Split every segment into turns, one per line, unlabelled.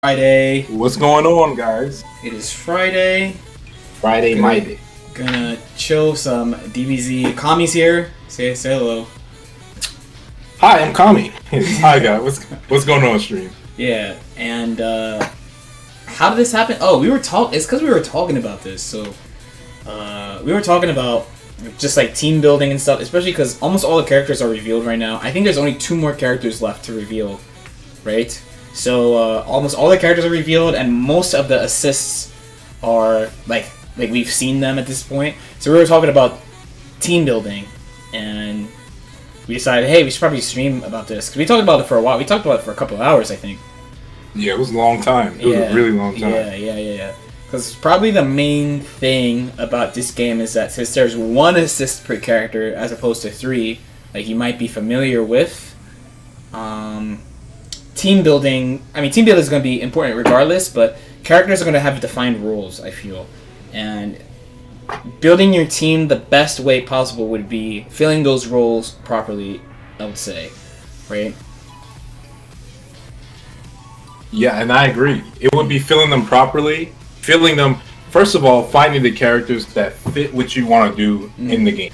Friday.
What's going on, guys?
It is Friday.
Friday, my day.
Gonna chill some DBZ. Kami's here. Say hello.
Hi, I'm Kami. Hi, guys. What's going on stream?
Yeah, and how did this happen? Oh, it's because we were talking about this. So we were talking about just like team building and stuff, especially because almost all the characters are revealed right now. I think there's only 2 more characters left to reveal, right? So almost all the characters are revealed, and most of the assists are like we've seen them at this point. So we were talking about team building, and we decided, hey, we should probably stream about this because we talked about it for a while. We talked about it for a couple of hours, I think.
Yeah, it was a long time. It was a really long time.
Yeah. Because probably the main thing about this game is that since there's 1 assist per character as opposed to 3, like you might be familiar with, team building. I mean, team building is going to be important regardless, but characters are going to have defined roles, I feel. And building your team the best way possible would be filling those roles properly, I would say. Right?
Yeah, and I agree. It would be filling them properly. Filling them, first of all, finding the characters that fit what you want to do in the game.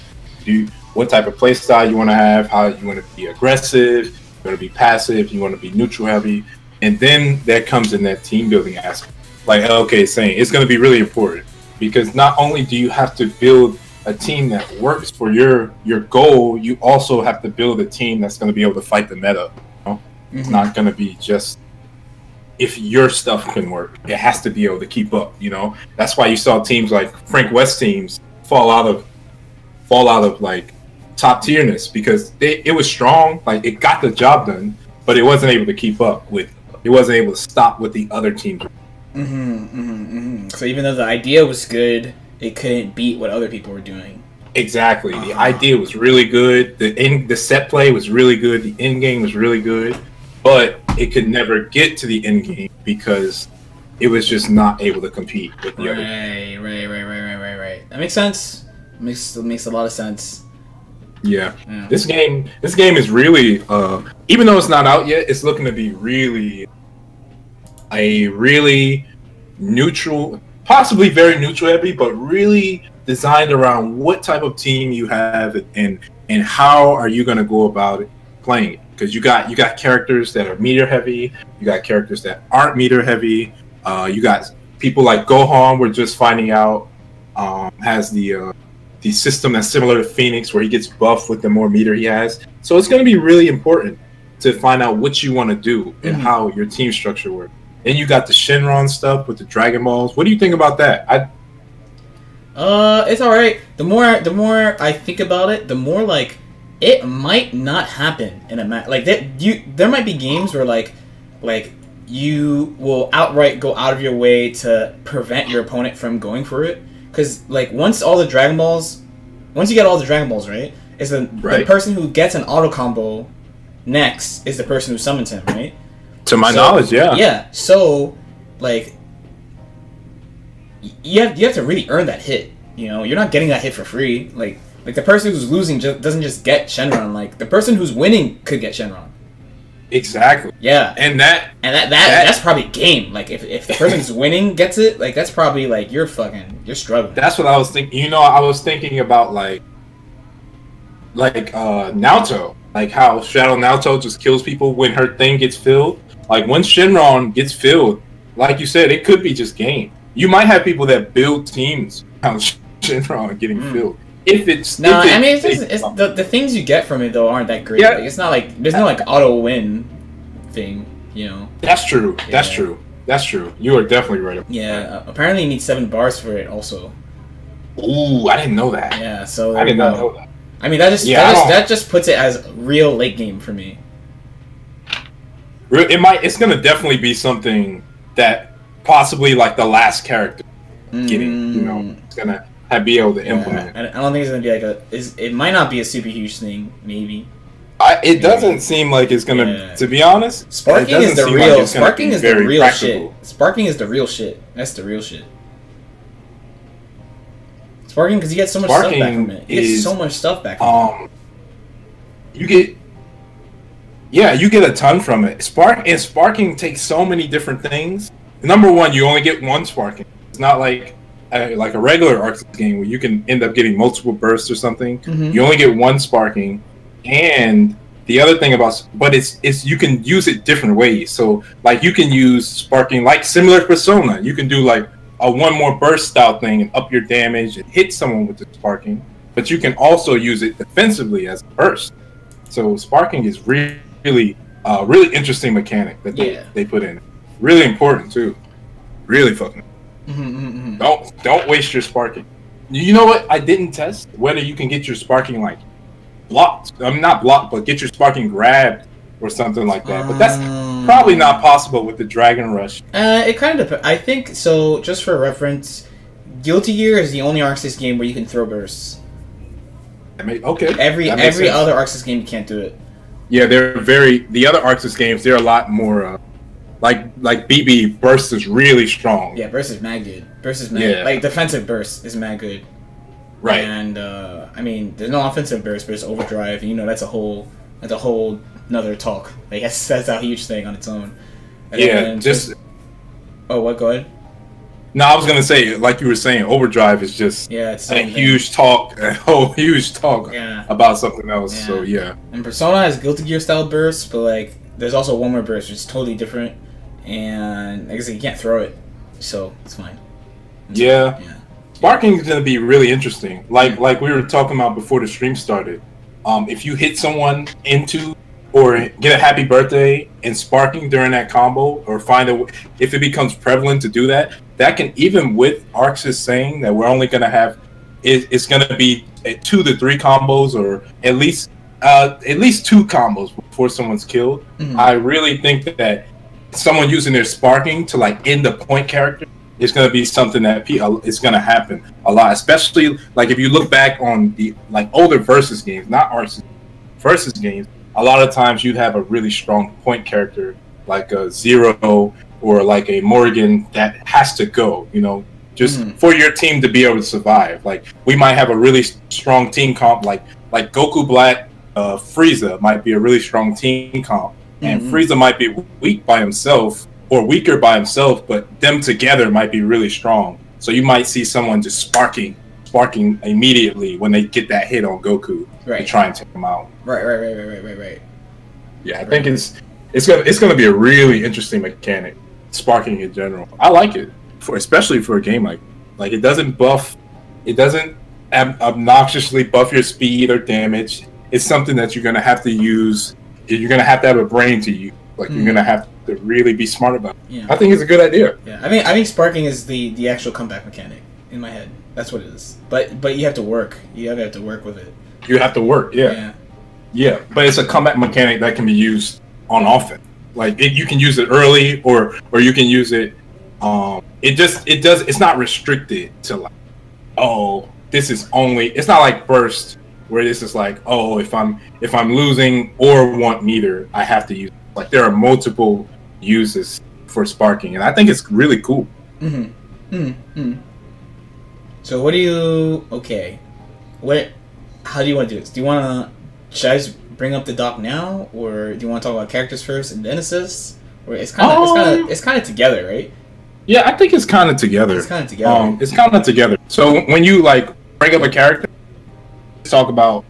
What type of playstyle you want to have, how you want to be aggressive, you want to be passive, you want to be neutral heavy, and then that comes in that team building aspect. Like LK saying, it's going to be really important because not only do you have to build a team that works for your goal, you also have to build a team that's going to be able to fight the meta. You know? It's not going to be just if your stuff can work, it has to be able to keep up. You know, that's why you saw teams like Frank West teams fall out of like top tierness because it was strong, like it got the job done, but it wasn't able to keep up with. It wasn't able to stop what the other teams were.
So even though the idea was good, it couldn't beat what other people were doing.
Exactly. The idea was really good. The set play was really good. The end game was really good, but it could never get to the end game because it was just not able to compete with the other.
Right. That makes sense. Makes a lot of sense.
Yeah. This game is really, even though it's not out yet, it's looking to be really neutral, possibly very neutral heavy, but really designed around what type of team you have and how are you going to go about it playing it. Because you got characters that are meter heavy, you got characters that aren't meter heavy, you got people like Gohan. We're just finding out has the system that's similar to Phoenix, where he gets buffed with the more meter he has. So it's going to be really important to find out what you want to do and how your team structure works. And you got the Shenron stuff with the Dragon Balls. What do you think about that?
It's all right. The more I think about it, the more like it might not happen in a match. Like there might be games where like you will outright go out of your way to prevent your opponent from going for it. Because like once you get all the Dragon Balls, right, is the person who gets an auto combo next is the person who summons him, right?
To my knowledge, yeah.
Yeah. So like you have to really earn that hit. You know, you're not getting that hit for free. Like the person who's losing doesn't just get Shenron. Like the person who's winning could get Shenron.
Exactly.
Yeah.
And
that's probably game. Like if the person who's winning gets it, like that's probably like you're struggling.
That's what I was thinking. You know, I was thinking about like Naruto, like how Shadow Naruto just kills people when her thing gets filled. Like when Shenron gets filled, like you said, it could be just game. You might have people that build teams around Shenron getting filled.
I mean, the things you get from it though aren't that great.
Yeah.
Like, it's not like there's no like auto win thing, you know.
That's true. Yeah. That's true. You are definitely right.
Yeah. Apparently, you need 7 bars for it also.
Ooh, I didn't know that.
Yeah. So
I did not know that.
I mean, that just puts it as real late game for me.
It's gonna definitely be something that possibly like the last character getting. You know, it's gonna be able to implement.
I don't think it's gonna be like it might not be a super huge thing. Maybe.
It doesn't seem like it's gonna. To be honest,
sparking is the real. Sparking is the real shit. Sparking is the real shit. That's the real shit. Sparking, because you get so much stuff back from it. You get so much stuff back from it.
Yeah, you get a ton from it. Sparking takes so many different things. Number one, you only get one sparking. It's not like a regular Arceus game where you can end up getting multiple bursts or something. You only get one sparking, and the other thing about, but it's you can use it different ways. So like you can use sparking like similar to Persona. You can do like a one more burst style thing and up your damage and hit someone with the sparking. But you can also use it defensively as a burst. So sparking is really interesting mechanic that they put in. Really important too. Really fucking. Don't waste your sparking. You know what? I didn't test whether you can get your sparking like blocked. I mean, not blocked, but get your sparking grabbed or something like that. But that's probably not possible with the Dragon Rush.
It kind of depends. I think so. Just for reference, Guilty Gear is the only Arceus game where you can throw bursts.
Okay.
Every other Arceus game you can't do it.
Yeah, the other Arceus games, they're a lot more like BB burst is really strong.
Yeah, burst is mad good. Like defensive burst is mad good.
Right.
And I mean, there's no offensive burst, but it's overdrive. You know, that's a whole another talk. Like that's a huge thing on its own. And oh, what? Go ahead.
No, I was gonna say, like you were saying, overdrive is just
it's
a huge talk about something else.
Yeah.
So yeah.
And Persona has Guilty Gear style bursts, but like there's also one more burst, which is totally different, and like I said, you can't throw it, so it's fine.
Yeah. Sparking is gonna be really interesting. Like we were talking about before the stream started. If you hit someone into or get a happy birthday and sparking during that combo, or if it becomes prevalent to do that, that can, even with Arceus saying that we're only going to have, it's going to be 2 to 3 combos, or at least 2 combos before someone's killed. I really think that someone using their sparking to like end the point character is going to be something that is going to happen a lot, especially like if you look back on the like older versus games, not Arceus versus games. A lot of times you'd have a really strong point character like a Zero or like a Morgan that has to go, you know, just for your team to be able to survive. Like we might have a really strong team comp, like Goku Black, Frieza might be a really strong team comp, and Frieza might be weak by himself or weaker by himself, but them together might be really strong. So you might see someone just sparking immediately when they get that hit on Goku to try and take him out.
Right.
Yeah, I think it's gonna be a really interesting mechanic, sparking in general. I like it, especially for a game like it doesn't obnoxiously buff your speed or damage. It's something that you're gonna have to use. You're gonna have to have a brain to use. Like you're gonna have to really be smart about it.
Yeah.
I think it's a good idea.
Yeah, I think sparking is the actual comeback mechanic in my head. That's what it is. But you have to work. You have to work with it. You have to work.
Yeah. But it's a comeback mechanic that can be used on offense. Like you can use it early, or you can use it. It's not restricted to like, oh, this is only. It's not like burst where this is like, oh, if I'm losing or want neither, I have to use it. Like there are multiple uses for sparking, and I think it's really cool.
So what do you? Okay, how do you want to do this? Should I just bring up the doc now, or do you want to talk about characters first and then assists? Or it's kind of together, right?
Yeah, I think it's kind of together. It's kind of together. So when you like bring up a character, talk about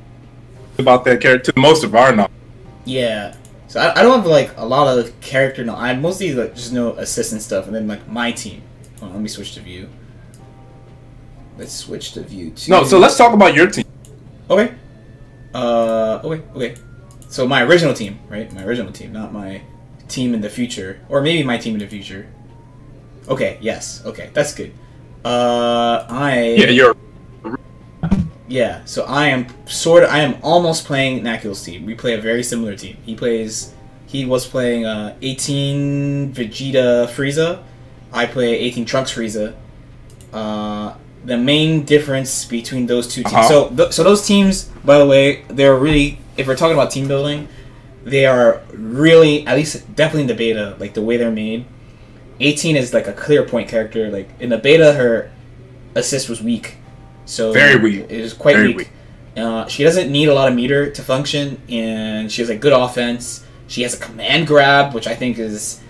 that character to most of our knowledge.
Yeah. So I don't have like a lot of character knowledge. I mostly like just know assistant stuff, and then like my team. Hold on, let me switch to view. Let's switch to view too.
No, so let's talk about your team.
Okay. Okay. So my original team, right? My original team, not my team in the future, or maybe my team in the future. Okay. Yes. Okay. That's good. Yeah, so I am almost playing Nakil's team. We play a very similar team. He was playing 18 Vegeta Frieza. I play 18 Trunks Frieza. The main difference between those two teams. So those teams, by the way, they're really, if we're talking about team building, they are really, at least definitely in the beta, like the way they're made. 18 is like a clear point character. Like in the beta, her assist was weak. So
very weak.
It was quite weak. She doesn't need a lot of meter to function, and she has like good offense. She has a command grab, which I think is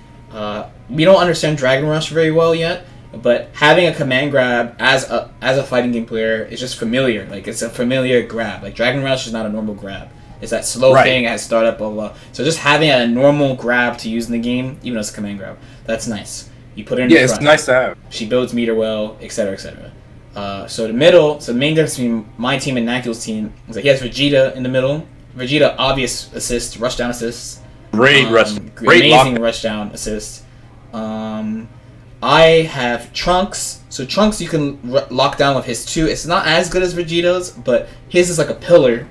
we don't understand Dragon Rush very well yet, but having a command grab as a fighting game player is just familiar. Like, it's a familiar grab. Like, Dragon Rush is not a normal grab. It's that slow thing, it has startup, blah, blah, blah. So just having a normal grab to use in the game, even though it's a command grab, that's nice. You put it in the front.
It's nice to have.
She builds meter well, etc., etc. So the middle, so the main difference between my team and Naku's team is that he has Vegeta in the middle. Vegeta, obvious assist, rushdown assists.
Great
amazing rushdown assist. I have Trunks. So Trunks you can lock down with his 2. It's not as good as Vegeta's, but his is like a pillar.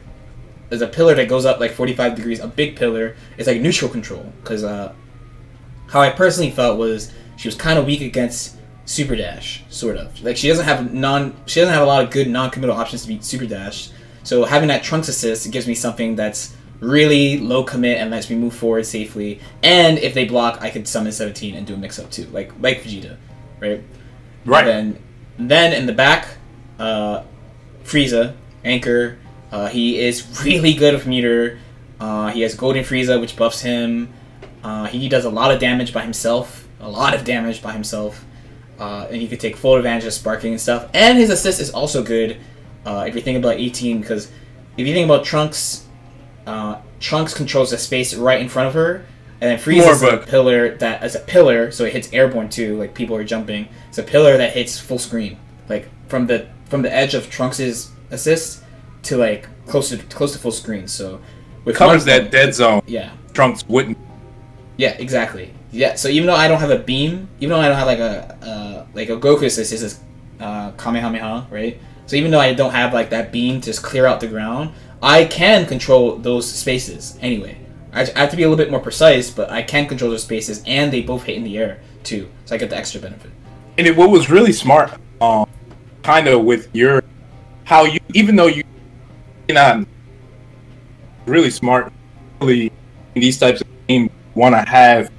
There's a pillar that goes up like 45 degrees, a big pillar. It's like neutral control. Because how I personally felt was she was kind of weak against Super Dash, sort of. Like, she doesn't have a lot of good non-committal options to beat Super Dash. So having that Trunks assist, it gives me something that's really low commit and lets me move forward safely. And if they block, I could summon 17 and do a mix-up too, like Vegeta, right?
Right.
And then in the back, Frieza, Anchor. He is really good with meter. He has Golden Frieza, which buffs him. He does a lot of damage by himself. And he could take full advantage of sparking and stuff. And his assist is also good if you think about 18, because if you think about Trunks, Trunks controls the space right in front of her, and then Frieza is a pillar that is a pillar, so it hits airborne too, like people are jumping. It's a pillar that hits full screen, like from the edge of Trunks' assist to like close to full screen. So
it covers that dead zone.
Yeah,
Trunks wouldn't.
Yeah, exactly. Yeah, so even though I don't have a beam, even though I don't have like a Goku assist, this is Kamehameha, right? So even though I don't have like that beam to just clear out the ground, I can control those spaces anyway. I have to be a little bit more precise, but I can control those spaces, and they both hit in the air too, so I get the extra benefit.
And what was really smart, kind of with your, how you, even though you're not really smart, really in these types of games, want to have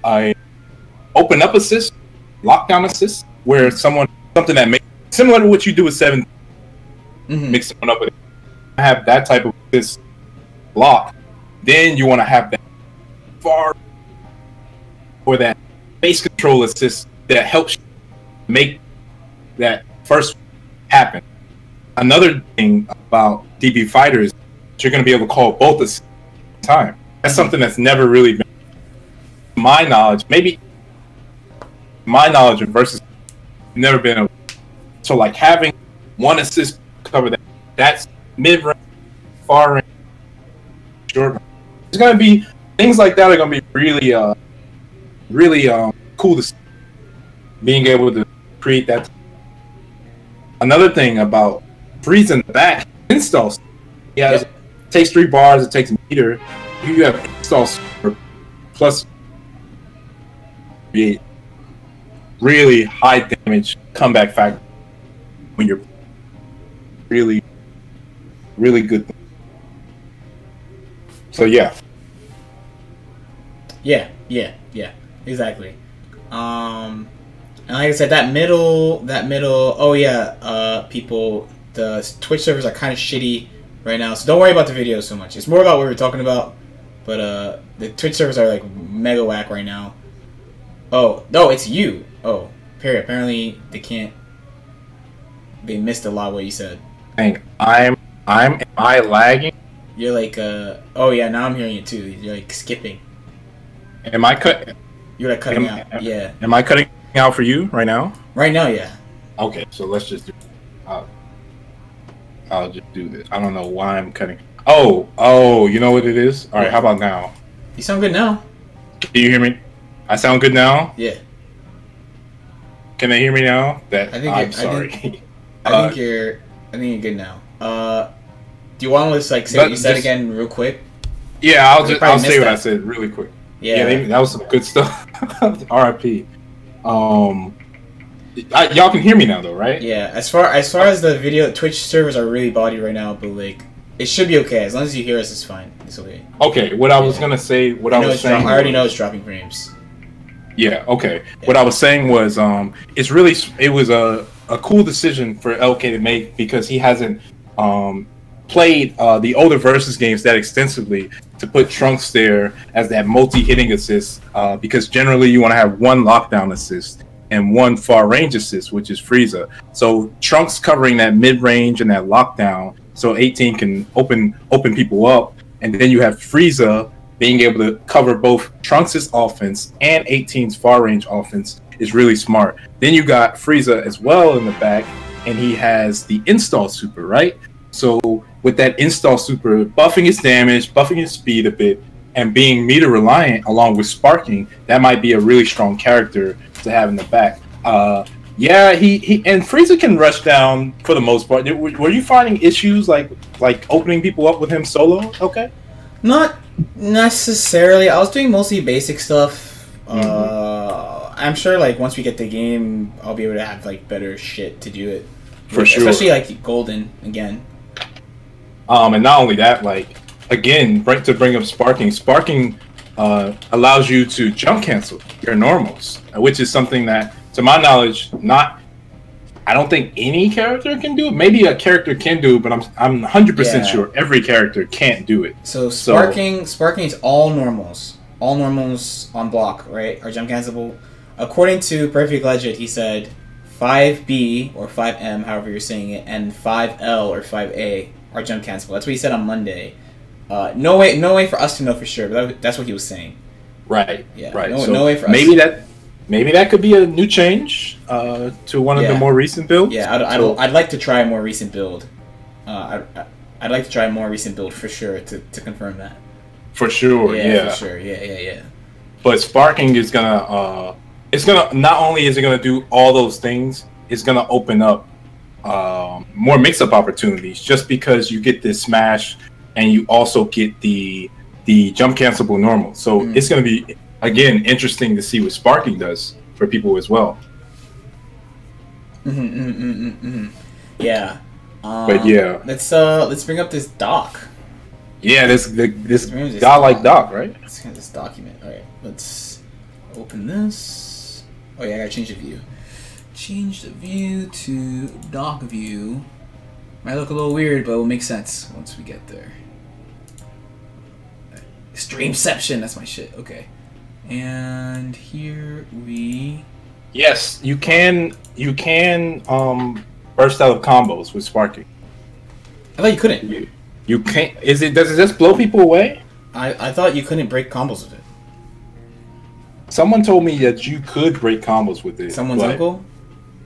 a open up assist, lockdown assist, where something that makes similar to what you do with 7, mix someone up with it. Have that type of assist lock. Then you want to have that far or that base control assist that helps make that first happen. Another thing about DB fighters is you're going to be able to call both at the same time. That's something that's never really been, to my knowledge, maybe my knowledge of versus never been able. So like having one assist cover that's mid-range, far range, short range. It's gonna be things like that are gonna be really cool to see. Being able to create that. Another thing about Frieza in the back installs. Yeah, it takes 3 bars. It takes a meter. You have installs plus really high damage comeback factor when you're really good. So yeah,
exactly. And like I said, that middle. Oh yeah, people. The Twitch servers are kind of shitty right now, so don't worry about the videos so much. It's more about what we're talking about. But the Twitch servers are like mega whack right now. Oh no, it's you. Oh, apparently they can't. They missed a lot of what you said.
Am I lagging?
You're like oh yeah, now I'm hearing it too. You're like skipping.
Am I cut?
You're like cutting out. Yeah.
Am I cutting out for you right now?
Right now, yeah.
Okay, so let's just do. I'll just do this. I don't know why I'm cutting. Oh, you know what it is? All right, how about now?
You sound good now.
Can you hear me? I sound good now?
Yeah.
Can they hear me now?
I'm sorry. I think you're good now. Do you want to just like say what you said again real quick?
Yeah, I'll say what I said really quick. Yeah, that was some good stuff. RIP. Y'all can hear me now though, right?
Yeah. As far as the video, Twitch servers are really body right now, but like it should be okay as long as you hear us. It's fine. It's okay.
Okay. What I was gonna say. I
already know it's dropping frames.
Yeah. Okay. Yeah. What I was saying was, it was a cool decision for LK to make because he hasn't played the older versus games that extensively, to put Trunks there as that multi-hitting assist, because generally you want to have one lockdown assist and one far range assist, which is Frieza. So Trunks covering that mid range and that lockdown, so 18 can open people up, and then you have Frieza being able to cover both Trunks' offense and 18's far range offense is really smart. Then you got Frieza as well in the back, and he has the install super, right? So with that install super, buffing his damage, buffing his speed a bit, and being meter reliant along with sparking, that might be a really strong character to have in the back. Yeah, he and Frieza can rush down for the most part. Were you finding issues like opening people up with him solo? Okay.
Not necessarily. I was doing mostly basic stuff. I'm sure like once we get the game, I'll be able to have like better shit to do it.
For sure.
Especially like Golden again.
And not only that, like again, to bring up sparking. Sparking allows you to jump cancel your normals, which is something that, to my knowledge, I don't think any character can do it. Maybe a character can do it, but I'm 100% sure every character can't do it.
So sparking is all normals on block, right? Are jump cancelable. According to Perfect Legend, he said 5B or 5M, however you're saying it, and 5L or 5A are jump cancelable. That's what he said on Monday. No way for us to know for sure, but that's what he was saying.
Right.
Yeah.
Right.
No way for us.
Maybe that could be a new change to one of the more recent builds.
Yeah, I'd like to try a more recent build. I'd like to try a more recent build for sure to confirm that.
For sure, yeah.
For sure, yeah.
But sparking is gonna, not only is it gonna do all those things, it's gonna open up more mix-up opportunities. Just because you get this smash and you also get the jump cancelable normal, so it's gonna be, again, interesting to see what sparking does for people as well.
Yeah.
But yeah,
let's bring up this doc.
Yeah, this godlike doc, right?
Let's get this document. All right, let's open this. Oh yeah, I gotta change the view. Change the view to doc view. Might look a little weird, but it will make sense once we get there. Streamception, that's my shit. Okay. And here we...
Yes, you can burst out of combos with sparking.
I thought you couldn't.
You can't. Does it just blow people away?
I thought you couldn't break combos with it.
Someone told me that you could break combos with it.
Someone's uncle?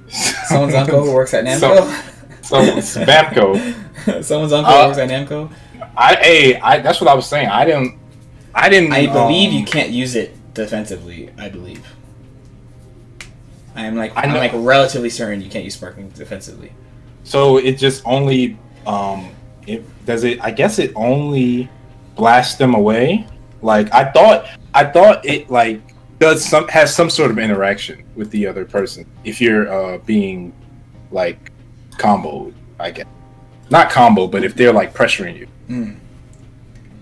Someone's uncle who works at Namco?
Someone's Bamco.
Someone's uncle who works at Namco?
That's what I was saying. I didn't.
I believe you can't use it defensively. I believe. I'm relatively certain you can't use sparking defensively.
So it just only I guess it only blasts them away. Like I thought it like has some sort of interaction with the other person if you're being like comboed, I guess. Not combo, but if they're like pressuring you.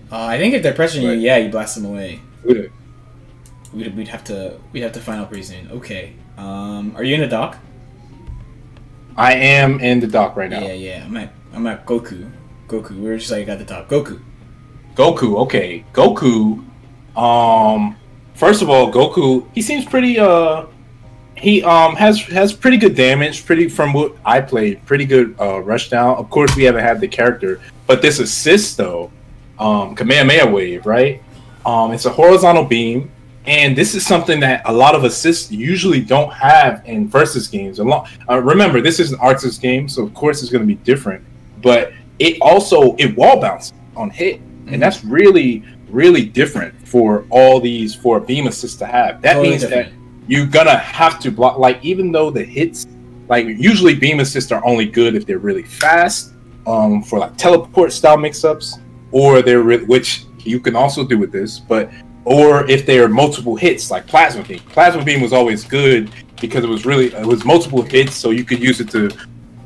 I think if they're pressuring you, you blast them away.
Would it?
We'd have to find out pretty soon. Okay. Are you in the dock?
I am in the dock right now.
Yeah. I'm at Goku. We were just like at the top. Goku.
Okay. Goku. First of all, Goku. He seems pretty. He has pretty good damage. From what I played, pretty good rushdown. Of course, we haven't had the character, but this assist though. Kamehameha wave, right? It's a horizontal beam, and this is something that a lot of assists usually don't have in versus games. Remember, this is an Arceus game, so of course it's going to be different. But it wall bounces on hit, and that's really, really different for a beam assist to have. That means that you're gonna have to block. Like even though the hits, like usually beam assists are only good if they're really fast, for like teleport style mix-ups. Or which you can also do with this, or if there are multiple hits like Plasma Beam. Plasma Beam was always good because it was multiple hits, so you could use it to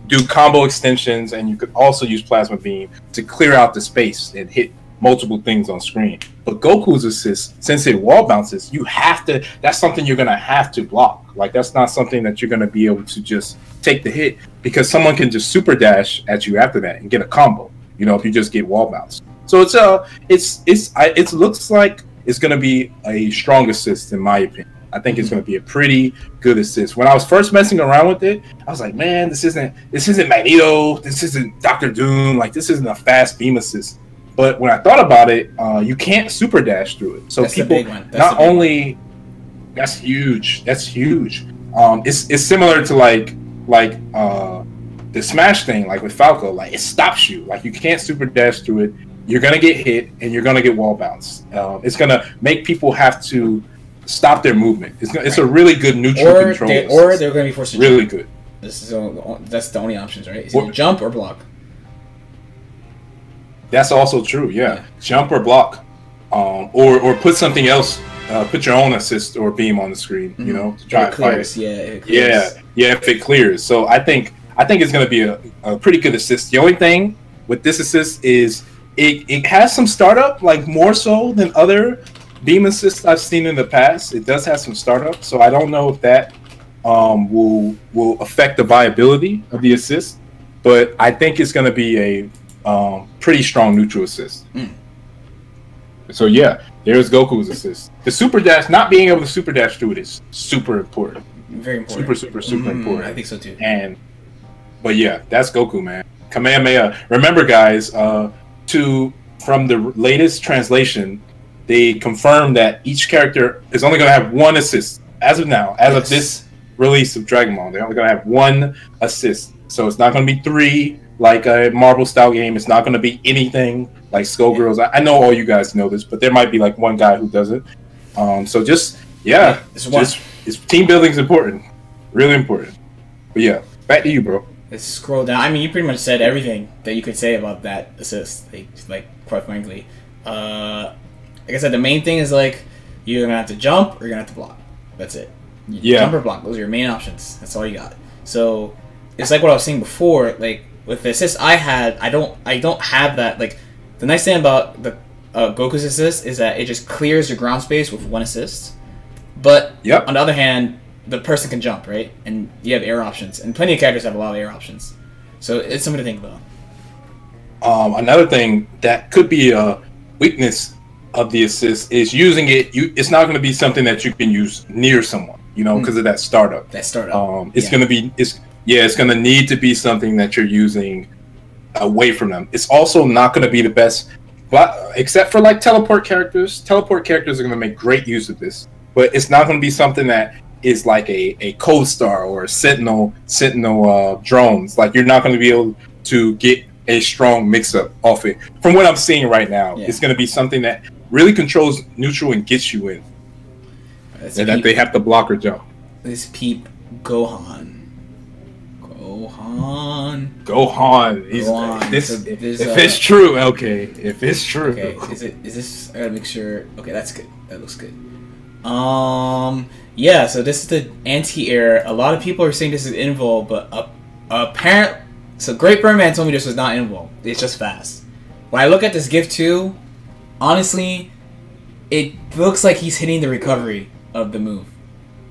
do combo extensions, and you could also use Plasma Beam to clear out the space and hit multiple things on screen. But Goku's assist, since it wall bounces, that's something you're gonna have to block. Like that's not something that you're gonna be able to just take the hit, because someone can just super dash at you after that and get a combo. If you just get wall bounce. So it looks like it's gonna be a strong assist in my opinion. I think it's going to be a pretty good assist. When I was first messing around with it, I was like, man, this isn't Magneto, this isn't Doctor Doom, like this isn't a fast beam assist. But when I thought about it, you can't super dash through it. So that's people not only that's huge. That's huge. It's similar to like the Smash thing, like with Falco, like it stops you. Like you can't super dash through it. You're gonna get hit and you're gonna get wall bounce. It's gonna make people have to stop their movement. It's a really good neutral control.
Or they're going to be forced to
really
jump.
Good.
That's the only options, right? Is it jump or block?
That's also true. Yeah, jump or block, or put something else. Put your own assist or beam on the screen. You know, to try and fight it. Yeah. If it clears. So I think it's going to be a pretty good assist. The only thing with this assist is it has some startup, like more so than other beam assists I've seen in the past. It does have some startup, so I don't know if that will affect the viability of the assist. But I think it's going to be a pretty strong neutral assist. So yeah, there's Goku's assist. The super dash, not being able to super dash through it is super important.
Very important.
Super important.
I think so too.
But yeah, that's Goku, man. Kamehameha. Remember, guys, from the latest translation, they confirmed that each character is only going to have one assist as of now. As of this release of Dragon Ball, they're only going to have one assist. So it's not going to be 3 like a Marvel style game. It's not going to be anything like Skullgirls. I know all you guys know this, but there might be like one guy who does it. So team building is important, really important. But yeah, back to you, bro.
Let's scroll down. I mean, you pretty much said everything that you could say about that assist. Like quite frankly. Like I said, the main thing is like you're gonna have to jump or you're gonna have to block. That's it. Jump or block. Those are your main options. That's all you got. So it's like what I was saying before. Like with the assist I had, I don't have that. Like the nice thing about the Goku's assist is that it just clears your ground space with one assist. But on the other hand, the person can jump, right? And you have air options, and plenty of characters have a lot of air options. So it's something to think about.
Another thing that could be a weakness of the assist is using it. It's not going to be something that you can use near someone, you know, because of that startup. It's going to be it's going to need to be something that you're using away from them. It's also not going to be the best, but except for like teleport characters. Teleport characters are going to make great use of this, but it's not going to be something that is like a Cold Star or a Sentinel drones. Like you're not going to be able to get a strong mix-up off it. From what I'm seeing right now, it's going to be something that really controls neutral and gets you in. And that they have to block or jump.
This peep Gohan.
If it's true, okay. If it's true.
Okay, is this I gotta make sure. Okay, that's good. That looks good. Yeah, so this is the anti-air. A lot of people are saying this is invul, but apparently, so Great Birdman told me this was not invul. It's just fast. When I look at this GIF too, honestly, it looks like he's hitting the recovery of the move.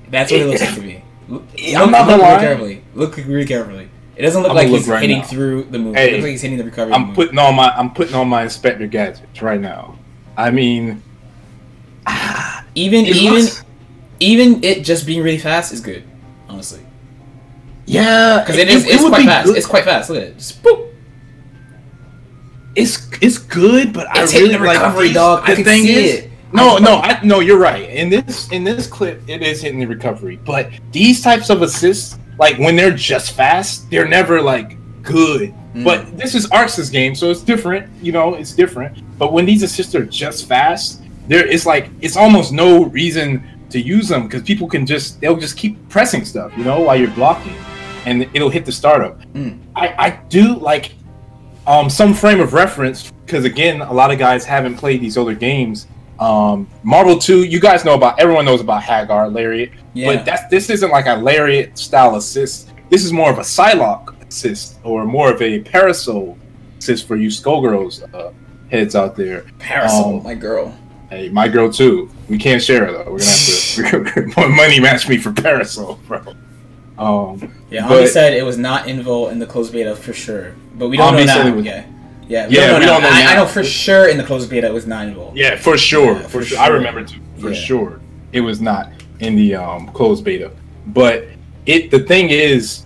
That's what it looks like to me.
I'm not gonna lie.
Look really carefully. It doesn't look like he's hitting through the move. It looks like he's hitting the recovery.
I'm putting on my Inspector Gadgets right now. I mean,
even it just being really fast is good, honestly.
Yeah,
because it's quite fast. Good. It's quite fast. Look at it. Just boop.
It's good, but
it's hitting the recovery, dog. I can see it.
No, you're right. In this clip, it is hitting the recovery. But these types of assists, like when they're just fast, they're never like good. But this is Arx's game, so it's different. You know, it's different. But when these assists are just fast, it's almost no reason to use them because people they'll just keep pressing stuff, you know, while you're blocking, and it'll hit the startup. I do like some frame of reference because again, a lot of guys haven't played these older games. Marvel 2, you guys know everyone knows about Hagar Lariat, but this isn't like a Lariat style assist. This is more of a Psylocke assist or more of a Parasol assist for you Skullgirls heads out there.
Parasol, my girl.
Hey, my girl too. We can't share her though. We're gonna have to money match me for Parasol, bro.
Homie said it was not invul in the closed beta for sure, but we don't know now. Yeah,
we don't know.
I know for sure in the closed beta it was not involved.
Yeah, for sure. I remember too. For sure, it was not in the closed beta. But the thing is,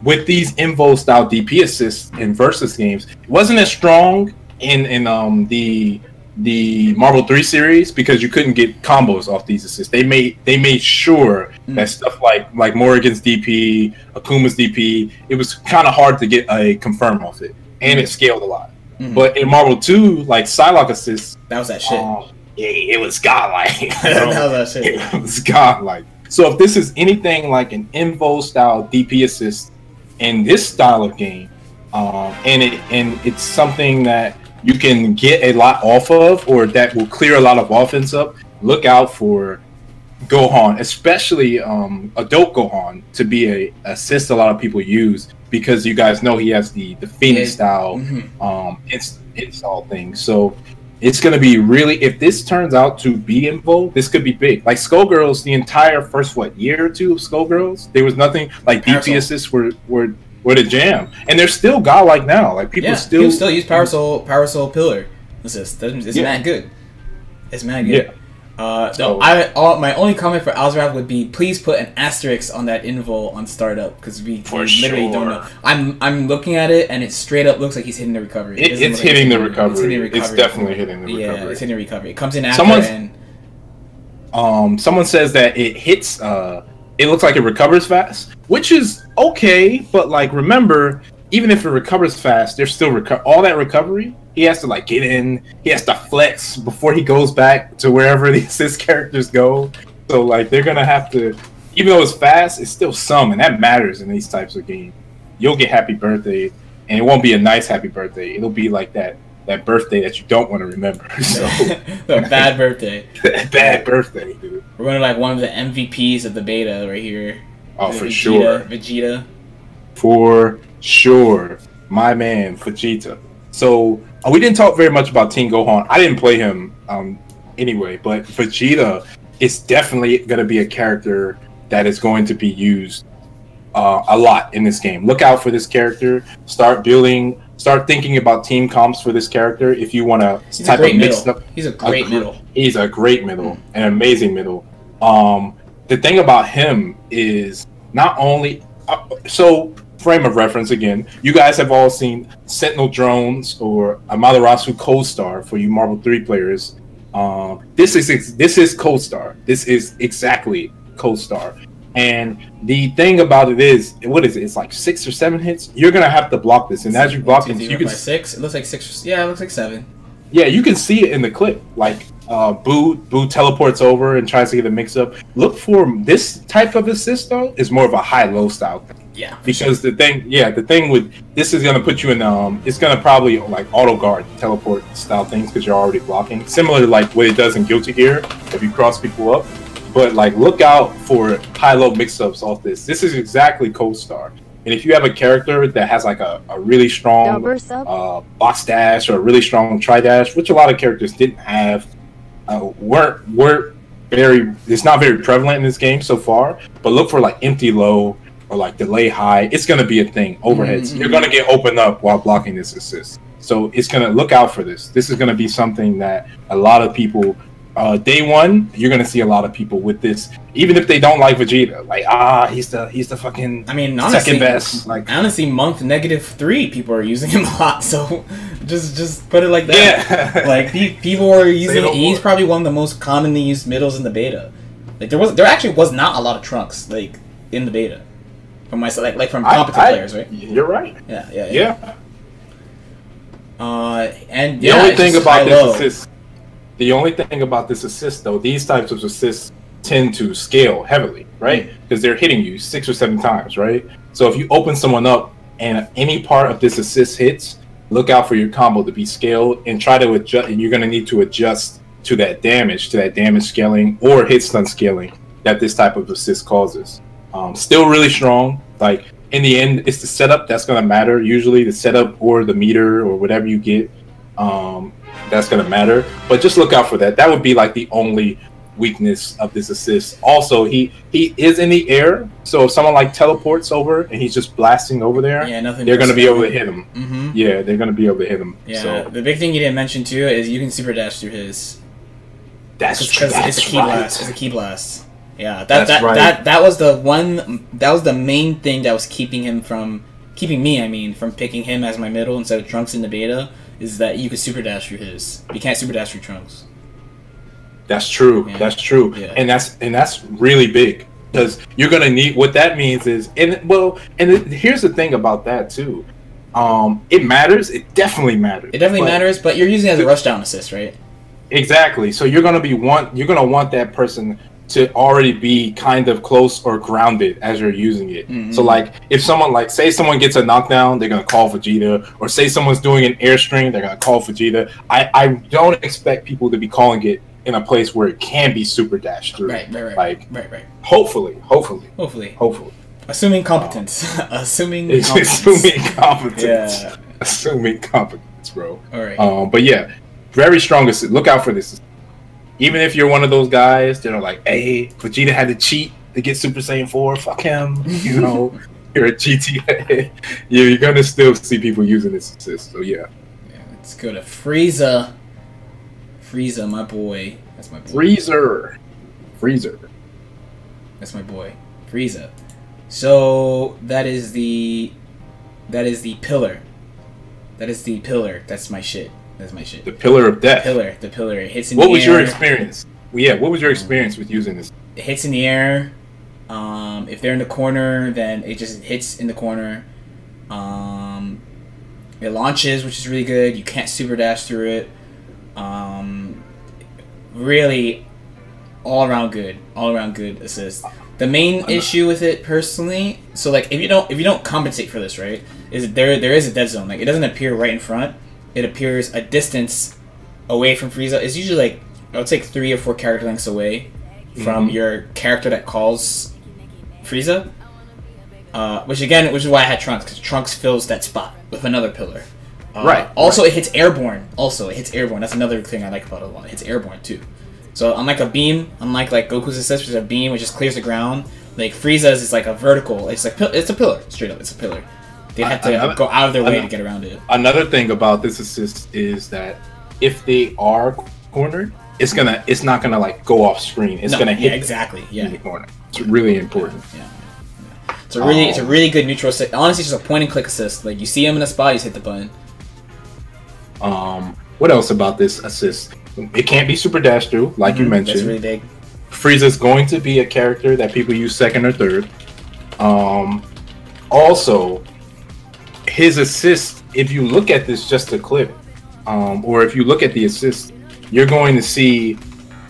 with these Invo style DP assists in versus games, it wasn't as strong in the Marvel 3 series because you couldn't get combos off these assists. They made sure that stuff like Morrigan's DP, Akuma's DP, it was kind of hard to get a confirm off it, and it scaled a lot. But in Marvel 2, like Psylocke assists,
that was that shit.
Yeah, it was godlike.
That was that shit.
It was godlike. So if this is anything like an Invo style DP assist in this style of game, and it's something that you can get a lot off of, or that will clear a lot of offense up, look out for Gohan, especially adult Gohan, to be a assist a lot of people use, because you guys know he has the Phoenix style install thing. So it's going to be really, if this turns out to be Invo, this could be big. Like Skullgirls, the entire first year or two of Skullgirls, there was nothing like DP assists were the jam, and they're still godlike now. Like people still
use Power Soul Pillar assist. It's mad good. It's mad good. My only comment for Alzrav would be, please put an asterisk on that Invo on startup, because we literally don't know. I'm looking at it and it straight up looks like he's hitting the recovery.
It's hitting the recovery. It's definitely hitting the recovery.
Yeah, it's hitting the recovery. It comes in after
someone says that it hits. It looks like it recovers fast, which is okay, but like remember, even if it recovers fast, there's still all that recovery. He has to like get in, he has to flex before he goes back to wherever the assist characters go. So like they're gonna have to, even though it's fast, it's still some, and that matters in these types of games. You'll get happy birthday, and it won't be a nice happy birthday. It'll be like that birthday that you don't want to remember. So
the bad birthday.
Bad birthday, dude.
We're going to like one of the MVPs of the beta right here.
Oh, for sure.
Vegeta.
For sure. My man, Vegeta. So we didn't talk very much about Teen Gohan. I didn't play him anyway, but Vegeta is definitely going to be a character that is going to be used a lot in this game. Look out for this character. Start thinking about team comps for this character if you want to type of mixed up.
He's a great middle.
He's a great middle, an amazing middle. The thing about him is not only so frame of reference again. You guys have all seen Sentinel Drones or Amaterasu Cold Star for you Marvel 3 players. This is Cold Star. This is exactly Cold Star. And the thing about it is, what is it? It's like 6 or 7 hits. You're gonna have to block this, and as you block it, you can
6. It looks like 6. Yeah, it looks like 7.
Yeah, you can see it in the clip. Like Boo teleports over and tries to get a mix up. Look for this type of assist though is more of a high-low style thing.
Yeah,
because the thing with this is gonna put you in it's gonna probably like auto guard teleport style things because you're already blocking, similar to like what it does in Guilty Gear if you cross people up. But like look out for high-low mix-ups off this. This is exactly Cold Star. And if you have a character that has like a really strong box dash or a really strong tri dash, which a lot of characters didn't have, weren't very. It's not very prevalent in this game so far. But look for like empty low or like delay high. It's gonna be a thing. Overheads. You're gonna get opened up while blocking this assist. So it's gonna look out for this. This is gonna be something that a lot of people. Day one, you're gonna see a lot of people with this, even if they don't like Vegeta. Like, he's the fucking. I mean, honestly, second best. Like,
honestly, month -3, people are using him a lot. So, just put it like that. Yeah. Like, people are using. He's probably one of the most commonly used middles in the beta. Like, there actually was not a lot of trunks like in the beta, from myself, like from competent players, right?
You're right.
Yeah. And
the only thing about this assist. The only thing about this assist, though, these types of assists tend to scale heavily, right? Because they're hitting you 6 or 7 times, right? So if you open someone up and any part of this assist hits, look out for your combo to be scaled and try to adjust. And you're going to need to adjust to that damage scaling or hit stun scaling that this type of assist causes. Still really strong. Like in the end, it's the setup that's going to matter. Usually, the setup or the meter or whatever you get. That's gonna matter, but just look out for that. That would be like the only weakness of this assist. Also, he is in the air, so if someone like teleports over and he's just blasting over there, they're going to be able to hit him. Yeah, they're going to be able to hit him.
Yeah,
so.
the big thing you didn't mention too is you can super dash through his.
That's true.
It's a key blast. It's a key blast. Yeah, that was the one. That was the main thing that was keeping me, from picking him as my middle instead of Trunks in the beta. Is that you could super dash through his. You can't super dash through Trunks.
That's true. Yeah. That's true. Yeah. And that's really big because you're gonna need. What that means is, here's the thing about that too. It matters. It definitely matters.
It definitely matters, but you're using it as a rushdown assist, right?
Exactly. So you're gonna want that person to already be kind of close or grounded as you're using it. So like if someone say someone gets a knockdown, they're gonna call Vegeta, or say someone's doing an airstream, they're gonna call Vegeta. I don't expect people to be calling it in a place where it can be super dashed through. Right. Right. Hopefully.
Assuming competence. Assuming
competence.
Yeah.
Assuming competence, bro.
All right.
But yeah, very strong assist. Look out for this. Even if you're one of those guys that are like, hey, Vegeta had to cheat to get Super Saiyan 4, fuck him. You know, you're a GTA. You're going to still see people using this assist. So, yeah.
Let's go to Frieza. Frieza, my boy. That's my boy.
Freezer.
That's my boy. Frieza. So, that is the pillar. That's my shit. That's my shit.
The pillar of death.
The pillar. It hits in the air.
What was your experience? What was your experience with using this?
It hits in the air. If they're in the corner, then it just hits in the corner. It launches, which is really good. You can't super dash through it. Really, all around good assist. The main issue with it, personally, so like if you don't compensate for this, right, is there is a dead zone. Like it doesn't appear right in front. It appears a distance away from Frieza. It's usually like, I would say 3 or 4 character lengths away from your character that calls Frieza. Which is why I had Trunks, because Trunks fills that spot with another pillar. Also, it hits airborne. That's another thing I like about it a lot. It hits airborne too. So unlike a beam, unlike Goku's assist, which is a beam which just clears the ground, like Frieza's is like a vertical. It's a pillar, straight up. It's a pillar. They have to go out of their way to get around it.
Another thing about this assist is that if they are cornered, it's not gonna like go off screen. It's gonna hit in the corner. It's really important.
Yeah. It's a really good neutral assist. Honestly, it's just a point and click assist. Like you see him in a spot, you just hit the button.
What else about this assist? It can't be super dash through, like you mentioned.
That's really big.
Frieza's going to be a character that people use second or third. Also, his assist, if you look at this just a clip, or if you look at the assist, you're going to see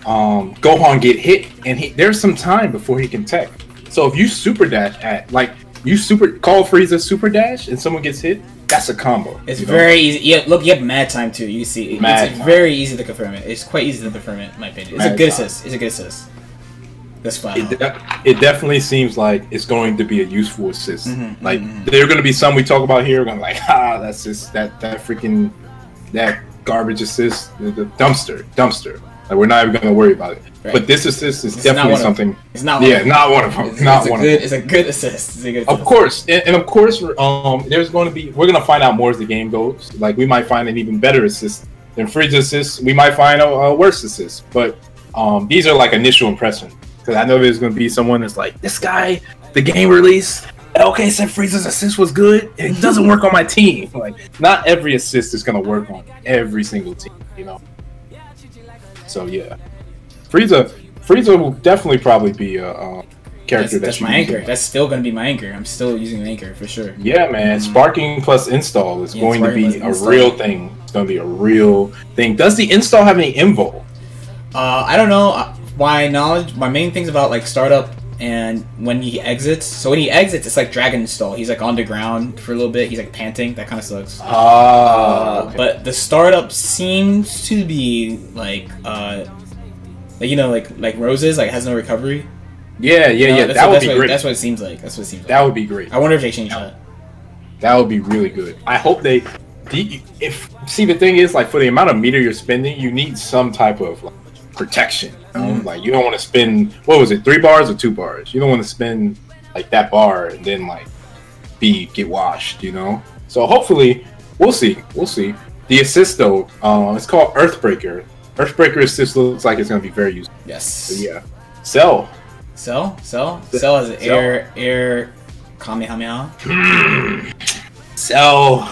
Gohan get hit, and there's some time before he can tech. So if you super dash call Frieza super dash, and someone gets hit, that's a combo.
It's very easy. Yeah, look, you have mad time too. You see, it's very easy to confirm it. It's quite easy to confirm it, in my opinion. It's a good assist. That's fine.
It definitely seems like it's going to be a useful assist. There are going to be some we talk about here. We're going to like, that's just that garbage assist, the dumpster. Like, we're not even going to worry about it. Right. But this assist is definitely something.
It's not one of them.
Not one of them.
It's a good assist.
Of course, and of course, there's going to be. We're going to find out more as the game goes. Like we might find an even better assist than Frieza assist. We might find a worse assist. But these are like initial impressions. Because I know there's going to be someone that's like, this guy, the game release, okay, said Frieza's assist was good. It doesn't work on my team. Like, not every assist is going to work on every single team, you know? So, yeah. Frieza will definitely probably be a character
that's my anchor. That's still going to be my anchor. I'm still using the anchor for sure.
Yeah, man. Sparking plus install is going to be a real thing. It's going to be a real thing. Does the install have any invul?
I don't know. My main thing's about like startup and when he exits. So when he exits, it's like Dragon Install. He's like on the ground for a little bit. He's like panting. That kind of sucks. Okay. But the startup seems to be like roses, like has no recovery.
Yeah. That would be great.
That's what it seems like.
That would be great.
I wonder if they change that.
That would be really good. I hope they. See, the thing is, like, for the amount of meter you're spending, you need some type of like protection. Like you don't want to spend, what was it, 3 bars or 2 bars? You don't want to spend like that bar and then like get washed, you know. So hopefully we'll see. The assist though, it's called Earthbreaker. Earthbreaker assist looks like it's gonna be very useful.
Yes.
So yeah. Cell has
an air Kamehameha.
Cell.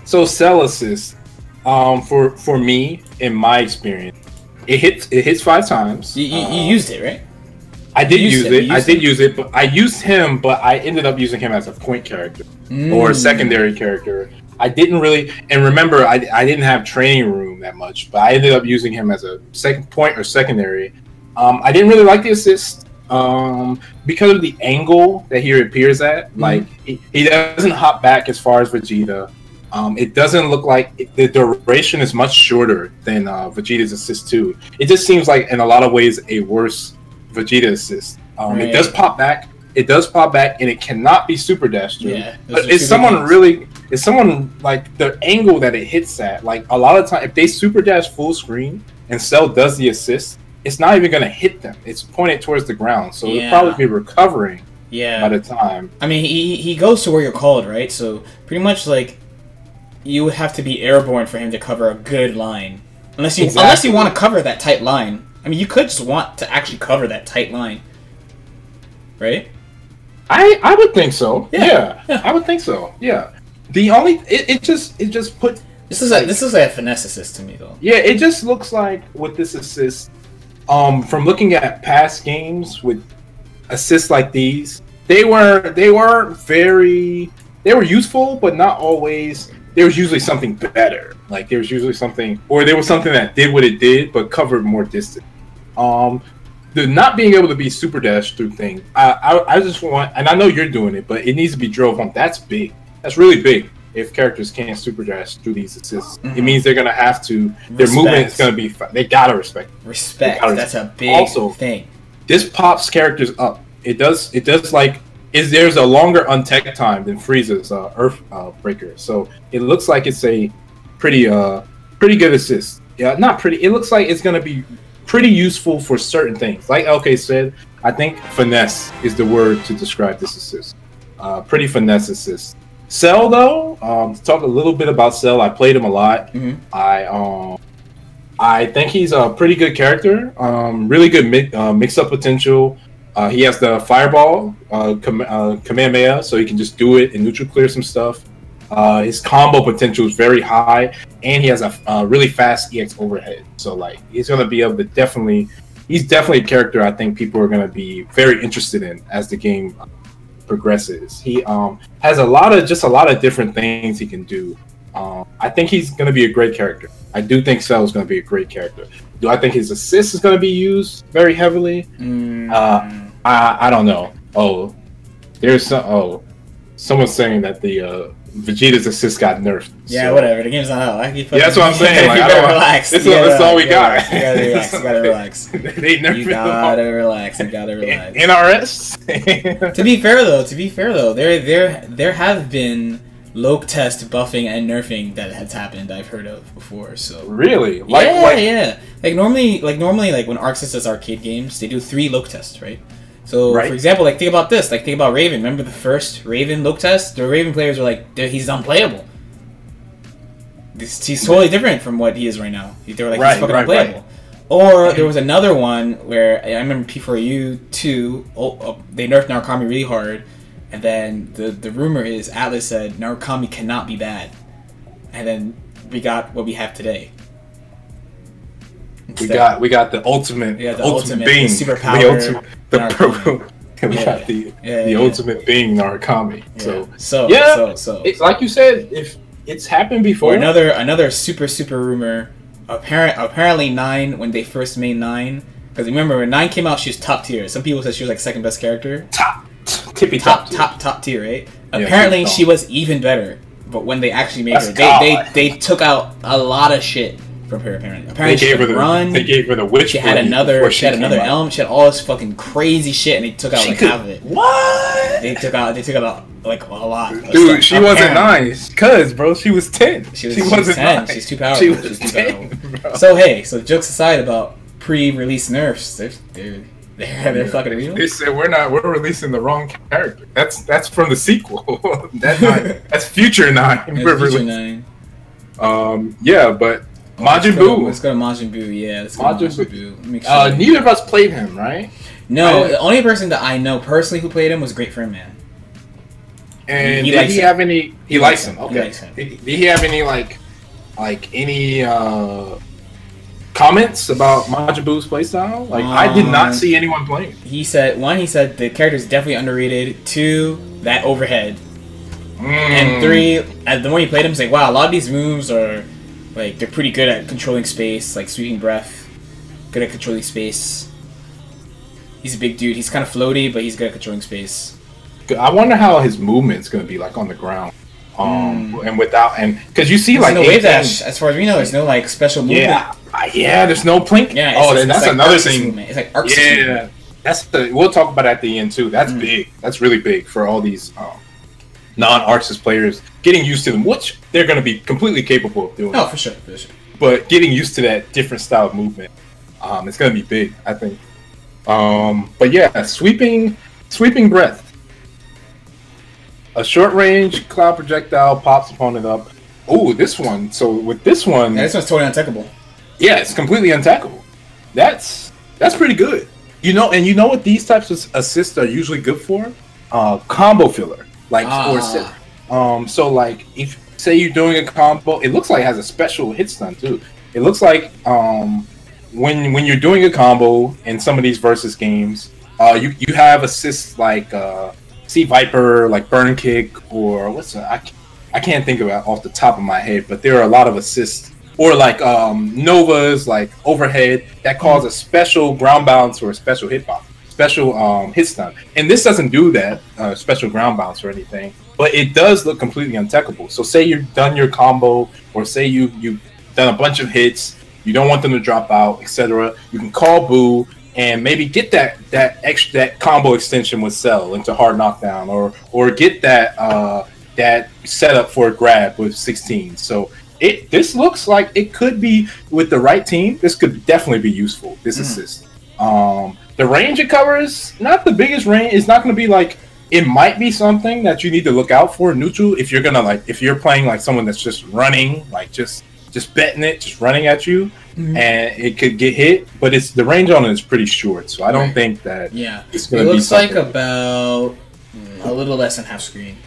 So Cell assist. For me, in my experience, it hits 5 times.
You used it, right?
I did use it, but I used him, but I ended up using him as a point character or a secondary character. I didn't really, and remember, I didn't have training room that much, but I ended up using him as a second point or secondary. I didn't really like the assist because of the angle that he appears at. Like he doesn't hop back as far as Vegeta. It doesn't look like the duration is much shorter than Vegeta's assist too. It just seems like in a lot of ways a worse Vegeta assist. Right. It does pop back. And it cannot be super dashed through. Yeah, but it's someone like the angle that it hits at. Like a lot of time, if they super dash full screen and Cell does the assist, it's not even gonna hit them. It's pointed towards the ground, so it'll probably be recovering. Yeah. By the time.
I mean, he goes to where you're called, right? So pretty much like you would have to be airborne for him to cover a good line, unless you want to cover that tight line. I mean, you could just want to actually cover that tight line, right?
I would think so. Yeah. I would think so. Yeah. The only it just put
this is like a finesse assist to me though.
Yeah, it just looks like with this assist, from looking at past games with assists like these, they were useful, but not always. There was usually something better. Like there was usually something, or there was something that did what it did, but covered more distance. The not being able to be super dash through thing, I just want, and I know you're doing it, but it needs to be drilled home. That's big. That's really big. If characters can't super dash through these assists, it means they're gonna have to. Their movement is gonna be. They gotta respect.
That's a big thing.
This pops characters up. It does. Like. There's a longer untech time than Frieza's Earth Breaker, so it looks like it's a pretty good assist. Yeah, not pretty. It looks like it's gonna be pretty useful for certain things. Like LK said, I think finesse is the word to describe this assist. Pretty finesse assist. Cell though, to talk a little bit about Cell. I played him a lot. I think he's a pretty good character. Really good mix-up potential. He has the fireball, Kamehameha, so he can just do it and neutral clear some stuff. His combo potential is very high, and he has a really fast EX overhead. So like he's gonna be able to he's definitely a character I think people are gonna be very interested in as the game progresses. He has a lot of different things he can do. I think he's gonna be a great character. I do think Cell is gonna be a great character. Do I think his assist is going to be used very heavily? I don't know. Someone's saying that the Vegeta's assist got nerfed.
Yeah, so. Whatever. The game's not out.
That's what I'm saying. Like,
you gotta relax.
That's all we got.
You gotta relax.
They nerfed
You gotta relax.
NRS.
To be fair though, there have been low test buffing and nerfing that has happened. I've heard of before. So
really,
yeah. Like normally, when Arc Sys does arcade games, they do 3 low tests, right? So for example, like think about this. Like think about Raven. Remember the first Raven low test? The Raven players were like, he's unplayable. He's totally different from what he is right now. They were like, he's fucking unplayable. Or there was another one where I remember P4U 2. They nerfed KnowKami really hard. And then the rumor is Atlas said KnowKami cannot be bad, and then we got what we have today.
Instead, we got the ultimate being,
the superpower,
the ultimate being KnowKami.
Yeah. So
it's like you said, if it's happened before.
Or another super rumor. Apparently 9 when they first made 9, because remember when 9 came out, she was top tier. Some people said she was like second best character. Top tier, right? Yeah, apparently she was even better, but when they actually made her, they took out a lot of shit from her. Apparently
they gave her the witch.
She had another element. She had all this fucking crazy shit, and they took out half of it.
What?
They took out like a lot.
Dude, she wasn't nice. Cause, bro, she was 10.
She wasn't 10. Nice. She's too powerful.
She was 10, bro.
So hey, so jokes aside about pre-release nerfs, they're fucking real.
They said we're releasing the wrong character. That's from the sequel. That's Future 9.
Future 9.
Yeah, but Majin Buu.
Let's go to Majin Buu. Yeah, let's go to Majin Buu. Sure.
Neither of us played him, right?
No, the only person that I know personally who played him was Great Friend Man.
And did he have any? He likes him. Okay.
He likes him.
Did he have any any comments about Majin Buu's playstyle? Like, I did not see anyone playing.
He said the character is definitely underrated. 2, that overhead. And 3, the more you played him, it's like, wow, a lot of these moves are like they're pretty good at controlling space, like sweeping breath. Good at controlling space. He's a big dude. He's kind of floaty, but he's good at controlling space.
I wonder how his movement's gonna be like on the ground, and because you see
there's
like
no wave dash. As far as we know, there's no like special movement.
Yeah, there's no plink.
Yeah,
that's like another thing.
Movement. It's like arc movement.
We'll talk about it at the end too. That's big. That's really big for all these non-Arxis players getting used to them, which they're gonna be completely capable of doing.
Oh, for sure.
But getting used to that different style of movement, it's gonna be big, I think. But yeah, sweeping breath. A short range cloud projectile pops opponent up. Oh, this one. So with this one,
this one's totally untechable.
Yeah, it's completely untechable. That's pretty good. You know what these types of assists are usually good for? Combo filler. So like if say you're doing a combo, it looks like it has a special hit stun too. It looks like when you're doing a combo in some of these versus games, you have assists like Sea Viper, like Burn Kick, or I can't think of it off the top of my head, but there are a lot of assists, or like Novas, like overhead, that cause a special ground bounce or a special hit box, special hit stun. And this doesn't do that, special ground bounce or anything, but it does look completely untechable. So say you've done your combo, or say you've done a bunch of hits, you don't want them to drop out, etc. You can call Buu and maybe get that combo extension with Cell into hard knockdown, or get that setup for a grab with 16. So this looks like it could be, with the right team, this could definitely be useful. This assist. The range it covers, not the biggest range. It's not going to be like, it might be something that you need to look out for neutral if you're playing like someone that's just running, like just betting it, just running at you, and it could get hit. But the range on it is pretty short, so I don't think that.
Yeah,
it's going to be.
It looks like about a little less than half screen.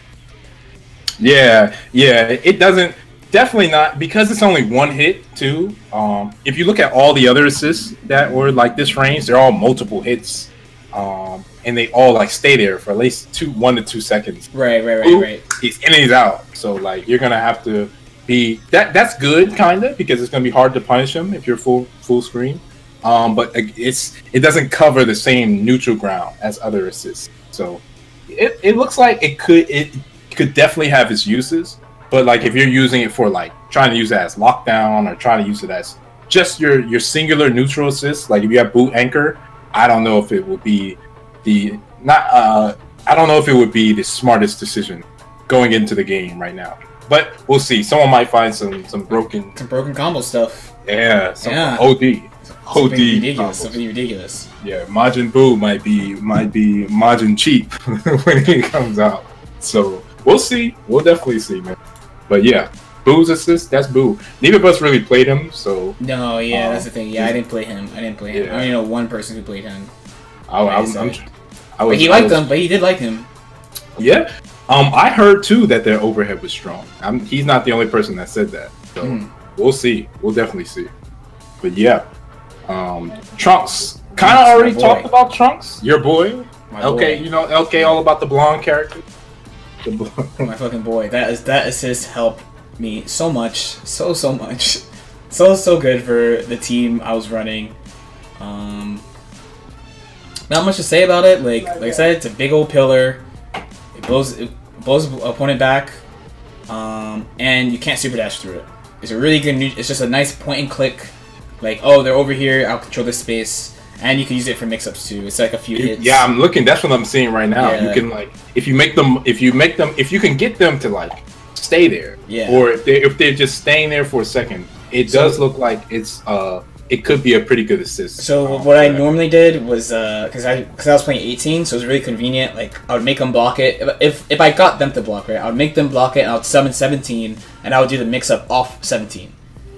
Yeah, it doesn't. Definitely not, because it's only one hit too. If you look at all the other assists that were like this range, they're all multiple hits, and they all like stay there for at least 1 to 2 seconds.
Right.
He's in and he's out. So like you're gonna have to be that's good kinda, because it's gonna be hard to punish him if you're full screen. But it doesn't cover the same neutral ground as other assists. So it looks like it could definitely have its uses. But like if you're using it for like trying to use it as lockdown, or trying to use it as just your singular neutral assist, like if you have boot anchor, I don't know if it would be the smartest decision going into the game right now. But we'll see. Someone might find some broken
combo stuff.
Yeah, OD.
Something ridiculous.
Yeah, Majin Buu might be Majin cheap when he comes out. So we'll see. We'll definitely see, man. But yeah, Buu's assist, that's Buu. Neither of us really played him, so.
No, yeah, that's the thing. Yeah, I didn't play him. Yeah. I only know one person who played him. But he liked him. But he did like him.
Yeah. I heard too that their overhead was strong. He's not the only person that said that. So we'll see. We'll definitely see. But yeah, Trunks. Kind of already talked about Trunks. Your boy. Okay, you know LK all about the blonde character.
My fucking boy. That assist helped me so much. So much. So good for the team I was running. Not much to say about it. Like I said, it's a big old pillar. It blows opponent back. And you can't super dash through it. It's a really good it's just a nice point and click. Like, oh, they're over here, I'll control this space. And you can use it for mix-ups too. It's like a few hits.
Yeah, I'm looking. That's what I'm seeing right now.
Yeah.
You can like if you can get them to like stay there.
Yeah.
Or if they're just staying there for a second, it does look like it could be a pretty good assist.
So what I normally did was because I was playing 18, so it was really convenient. Like I would make them block it. If I got them to block, right, I would make them block it, and I would summon 17, and I would do the mix up off 17.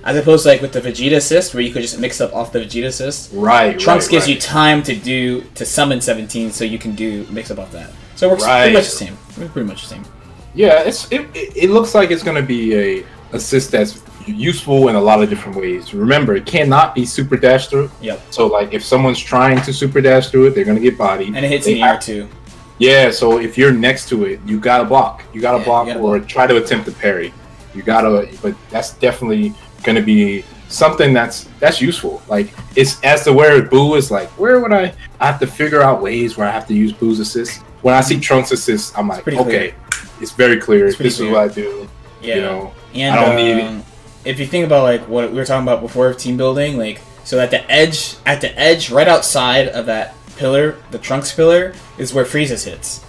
As opposed to like with the Vegeta assist, where you could just mix up off the Vegeta assist.
Right.
Trunks gives you time to summon 17, so you can do mix up off that. So it works pretty much the same. Pretty much the same.
Yeah, it looks like it's gonna be a assist that's useful in a lot of different ways. Remember, it cannot be super dash through.
Yep.
So like if someone's trying to super dash through it, they're gonna get bodied.
And it hits in the air too.
Yeah, so if you're next to it, you gotta block. You gotta block or try to attempt to parry. But that's definitely gonna be something that's useful. Like it's as to where Boo is like, where would I have to figure out ways where I have to use Boo's assist. When I see Trunks assist, I'm like, okay, it's very clear. This is what I do.
Yeah.
You know,
and
I don't need it.
If you think about like what we were talking about before of team building, like so at the edge, right outside of that pillar, the Trunks pillar, is where Frieza's hits.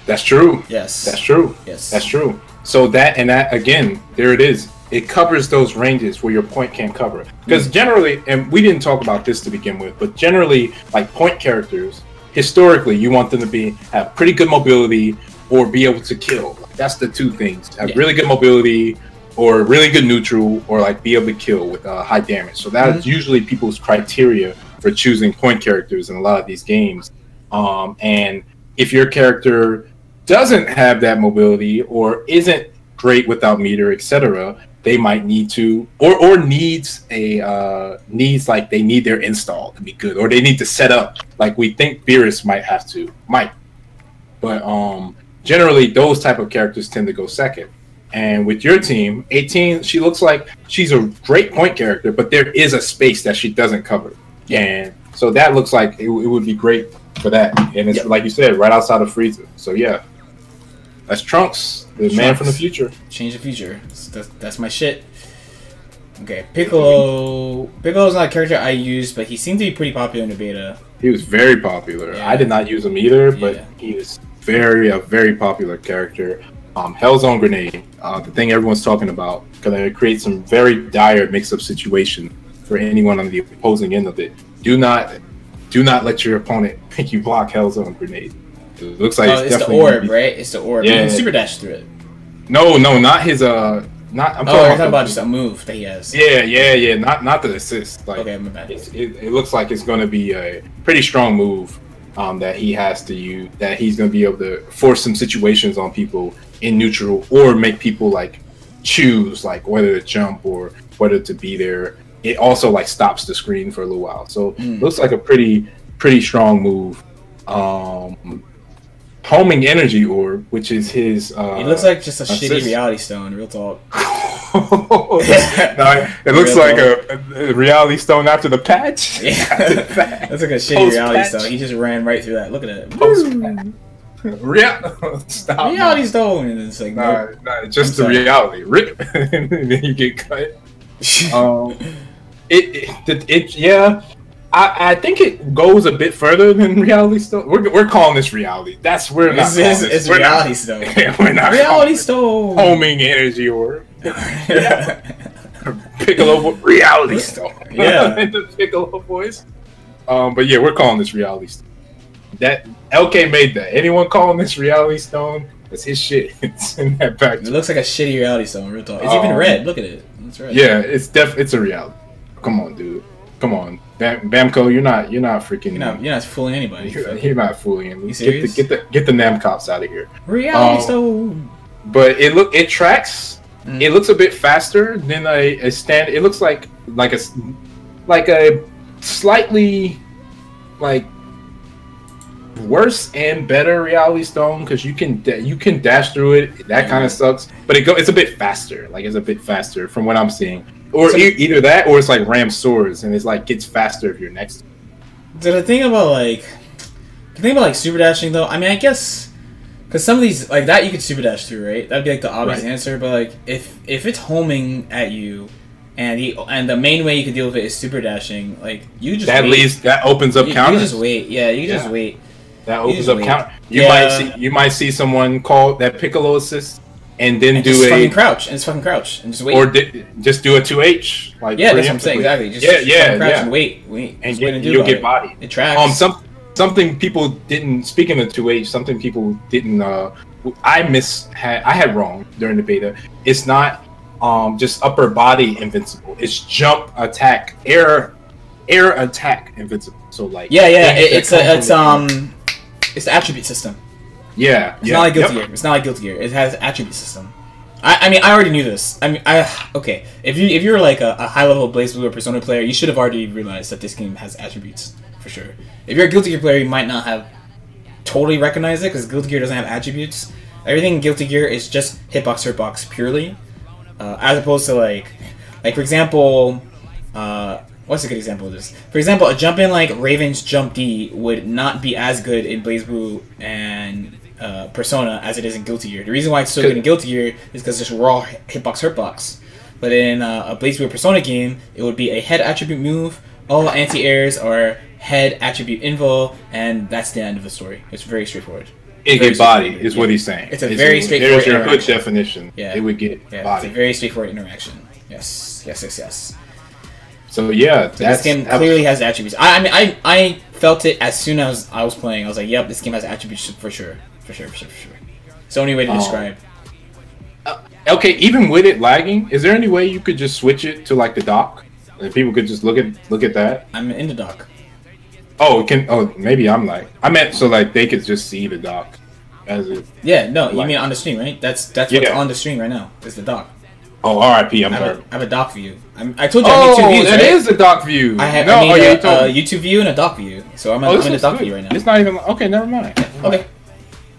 That's true.
Yes.
That's true.
Yes.
That's true. So that again, there it is. It covers those ranges where your point can't cover. Because generally, and we didn't talk about this to begin with, but generally, like point characters, historically, you want them to have pretty good mobility or be able to kill. That's the two things. Have really good mobility or really good neutral or like be able to kill with high damage. So that's usually people's criteria for choosing point characters in a lot of these games. And if your character doesn't have that mobility or isn't great without meter, etc., they might need to or needs like they need their install to be good, or they need to set up like we think Beerus might. But generally those type of characters tend to go second. And with your team, 18, she looks like she's a great point character, but there is a space that she doesn't cover. And so that looks like it would be great for that. And it's like you said, right outside of Frieza. So yeah. That's Trunks, the man from the future.
Change the future. That's my shit. Okay, Piccolo's not a character I used, but he seemed to be pretty popular in the beta.
He was very popular. I did not use him either, but he is a very popular character. Hellzone Grenade, the thing everyone's talking about, because it creates some very dire mix-up situation for anyone on the opposing end of it. Do not let your opponent make you block Hellzone Grenade. It looks like
it's the orb, right? It's the orb. Yeah. You can super dash through it.
No, not his. I'm
talking about just a move that he has.
Yeah. Not the assist. Like,
okay, my bad.
It looks like it's going to be a pretty strong move that he has to use. That he's going to be able to force some situations on people in neutral, or make people like choose like whether to jump or whether to be there. It also like stops the screen for a little while. So it looks like a pretty strong move. Homing Energy Orb, which is his.
It looks like just a shitty reality stone. Real talk.
No, it looks like a reality stone after the patch.
Yeah, that's like a shitty reality stone. He just ran right through that. Look at it.
Stop.
Reality stone, and it's like
nah, just the reality. Rip, and then you get cut. I think it goes a bit further than Reality Stone. We're calling this reality. We're not.
It's Reality Stone.
Yeah, we're not.
Reality Stone.
Homing Energy Orb. Piccolo Reality Stone.
Yeah.
In the Piccolo voice. But yeah, we're calling this Reality Stone. That LK made that. Anyone calling this Reality Stone? That's his shit. It's in that back.
It looks like a shitty Reality Stone. Real talk. It's even red. Look at it. It's red.
Yeah, it's a reality. Come on, dude. Come on, Bamco, you're not freaking.
You're not fooling anybody.
You're not fooling anybody.
You serious?
Get the Namcops out of here.
Reality Stone.
But it tracks. It looks a bit faster than a stand. It looks like a slightly like worse and better Reality Stone, because you can dash through it. That kind of sucks. But it's a bit faster. Like it's a bit faster from what I'm seeing. Or either that, or it's like Ram Swords, and it's like gets faster if you're next to it.
So the thing about super dashing though, I mean, I guess because some of these like that you could super dash through, right? That'd be like the obvious answer. But like if it's homing at you, and the main way you can deal with it is super dashing. Like you just
that opens up counters.
You just wait. Yeah, you just wait.
That opens up counter. You might see someone call that Piccolo assist and then do
just
a
fucking crouch and just wait.
Or just do a 2H. Like
that's what I'm saying. Exactly. Just crouch and wait,
and you'll get body.
It tracks.
Something people didn't. Speaking of 2H, something people didn't. I had wrong during the beta. It's not just upper body invincible. It's jump attack, air attack invincible. So like
it's the attribute system. It's not like Guilty Gear. It's not like Guilty Gear. It has attribute system. I mean, I already knew this. Okay. If you're like a high level BlazBlue or Persona player, you should have already realized that this game has attributes for sure. If you're a Guilty Gear player, you might not have totally recognized it because Guilty Gear doesn't have attributes. Everything in Guilty Gear is just hitbox, hurtbox purely, as opposed to like for example, what's a good example of this? For example, a jump in like Raven's Jump D would not be as good in BlazBlue and Persona as it is in Guilty Gear. The reason why it's so good in Guilty Gear is because it's raw hitbox, hurtbox. But in a BlazBlue Persona game, it would be a head attribute move. All anti-airs are head attribute invo, and that's the end of the story. It's very straightforward.
It get body is what he's saying.
It's a very straightforward.
There's your good definition.
Yeah,
it would get body.
It's a very straightforward interaction. Yes.
So this
game clearly has attributes. I felt it as soon as I was playing. I was like, "Yep, this game has attributes for sure." It's the only way to describe.
Okay, even with it lagging, is there any way you could just switch it to like the dock? And people could just look at that.
I'm in the dock.
Oh, maybe I meant so like they could just see the dock as it.
Yeah, no, you mean on the stream, right? That's what's on the stream right now. Is the dock.
Oh, R.I.P. I have
a dock view. I told you I made 2 views.
That is the dock view.
I made a YouTube view and a dock view. So I'm in the dock view right now.
It's not even okay. Never mind.
Okay.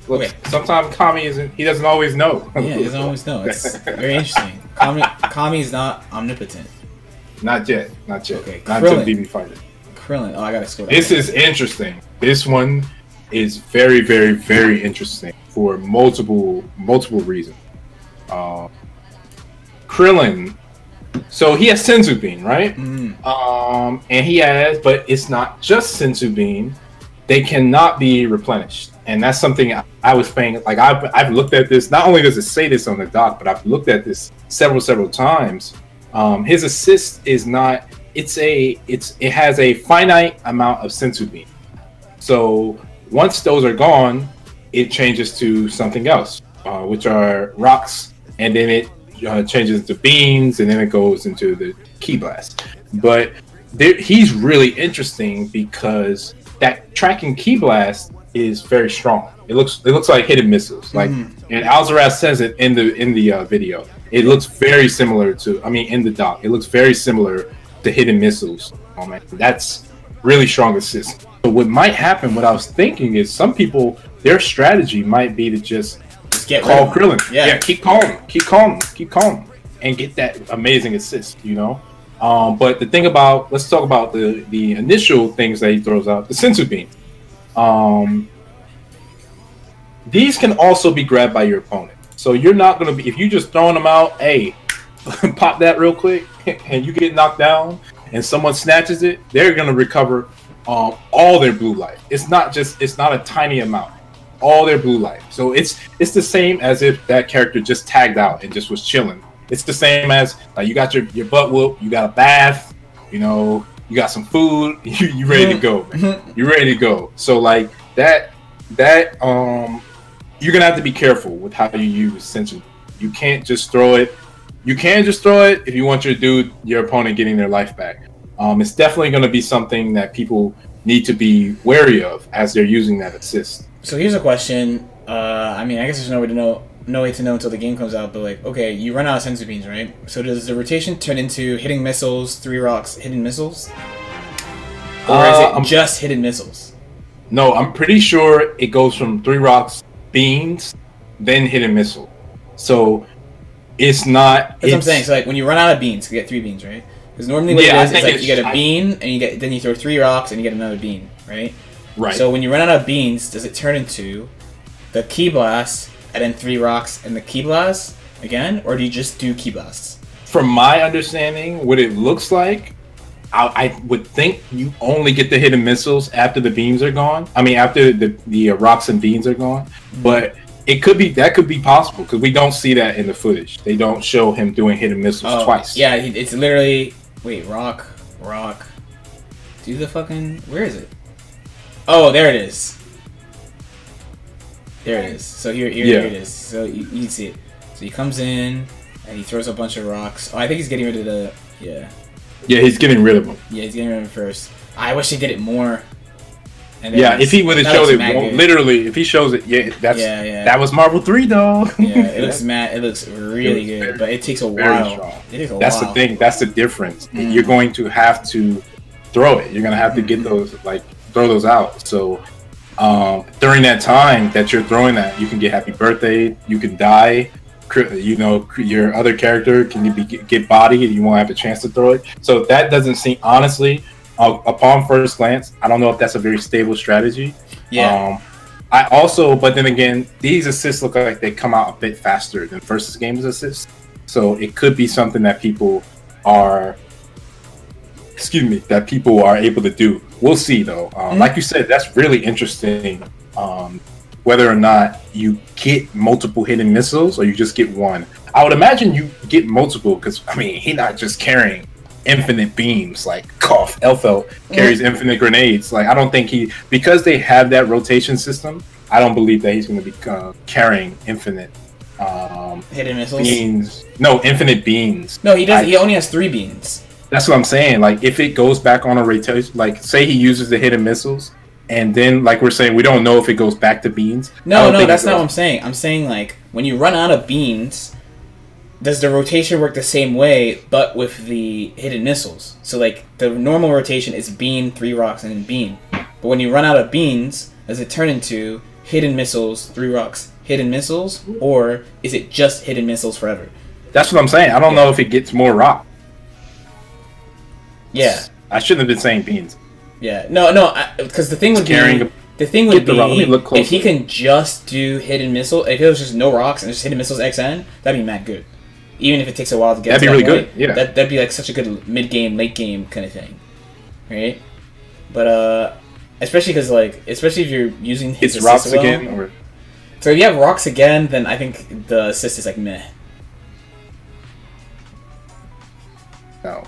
Look, sometimes Kami isn't. He doesn't always know.
Yeah, he doesn't always know. It's very interesting. Kami is not omnipotent.
Not yet. Okay. Not
Krillin.
until DB fighter.
Krillin. Oh, I gotta scroll down.
This is interesting. This one is very, very, very interesting for multiple reasons. Krillin. So he has Senzu Bean, right? And he has, but it's not just Senzu Bean. They cannot be replenished, and that's something I was paying. Like I've looked at this. Not only does it say this on the doc, but I've looked at this several times. His assist is not. It has a finite amount of Senzu Bean. So once those are gone, it changes to something else, which are rocks, and then it changes into beans, and then it goes into the Ki Blast. But he's really interesting because that tracking Ki Blast is very strong. It looks like hidden missiles. Like, and Alzaraz says it in the video. It looks very similar to. In the doc, it looks very similar to hidden missiles. Oh man, that's really strong assist. But what might happen? What I was thinking is some people, their strategy might be to just call Krillin. Yeah, keep calm, and get that amazing assist. But the thing about, let's talk about the initial things that he throws out. The Senzu Bean. These can also be grabbed by your opponent. So you're not going to be, if you just throwing them out, hey, pop that real quick, and you get knocked down, and someone snatches it, they're going to recover all their blue life. It's not a tiny amount. All their blue life. So it's the same as if that character just tagged out and just was chilling. It's the same as like you got your butt whooped, you got a bath, you got some food, you ready to go, man. You're ready to go. So like that you're gonna have to be careful with how you use Senzu. You can't just throw it. You can just throw it if you want your opponent getting their life back. It's definitely gonna be something that people need to be wary of as they're using that assist.
So here's a question. I guess there's no way to know until the game comes out. But like, okay, you run out of Senzu Beans, right? So does the rotation turn into hitting missiles, 3 rocks, hidden missiles, or is it just hidden missiles?
No, I'm pretty sure it goes from 3 rocks, beans, then hidden missile. So it's not.
That's what I'm saying. So like, when you run out of beans, you get 3 beans, right? Because normally what it is like you get a bean, and then you throw 3 rocks, and you get another bean, right?
Right.
So when you run out of beans, does it turn into the Ki Blast and then 3 rocks and the Ki Blast again, or do you just do Ki Blasts?
from my understanding, what it looks like, I would think you only get the hidden missiles after the beams are gone. I mean, after the rocks and beams are gone. But it could be possible because we don't see that in the footage. They don't show him doing hidden missiles twice.
Yeah, it's literally rock. Do the fucking where is it? Oh, there it is. There it is. So here it is. So you can see it. So he comes in and he throws a bunch of rocks. Oh, I think he's getting rid of the
Yeah, he's getting rid of them.
Yeah, he's getting rid of them first. I wish he did it more.
And if he would have showed it, literally, if he shows it, that was Marvel 3, though.
Yeah, it looks mad. It looks really good, but it takes a while.
That's the thing. That's the difference. You're going to have to throw it. You're going to have to get those, throw those out. So during that time that you're throwing that, you can get happy birthday. You can die. You know, your other character can get bodied. You won't have a chance to throw it. So that doesn't seem, honestly, upon first glance, I don't know if that's a very stable strategy.
Yeah.
I also, but then again, these assists look like they come out a bit faster than versus games assists. So it could be something that people are, able to do. We'll see though. Like you said, that's really interesting. Whether or not you get multiple hidden missiles or you just get one. I would imagine you get multiple because, I mean, he's not just carrying infinite beams like Elfel carries infinite grenades. Like, I don't think because they have that rotation system, I don't believe that he's going to be carrying infinite
hidden missiles.
Beams. No, infinite beams.
No, he doesn't. He only has 3 beams.
That's what I'm saying. Like, if it goes back on a rotation, like, say he uses the hidden missiles, and then, like we're saying, we don't know if it goes back to beans.
No, that's not what I'm saying. I'm saying, like, when you run out of beans, does the rotation work the same way, but with the hidden missiles? So, like, the normal rotation is bean, 3 rocks, and then bean. But when you run out of beans, does it turn into hidden missiles, 3 rocks, hidden missiles? Or is it just hidden missiles forever?
That's what I'm saying. I don't know if it gets more rock.
Yeah.
I shouldn't have been saying beans.
Yeah, no, because the thing would be if he can just do hidden missile. If it was just no rocks and just hidden missiles XN, that'd be mad good. Even if it takes a while to get,
that'd be really good. Yeah,
that'd be like such a good mid game, late game kind of thing, right? But especially because especially if you're using his
rocks again. Or...
So if you have rocks again, then I think the assist is like meh.
No.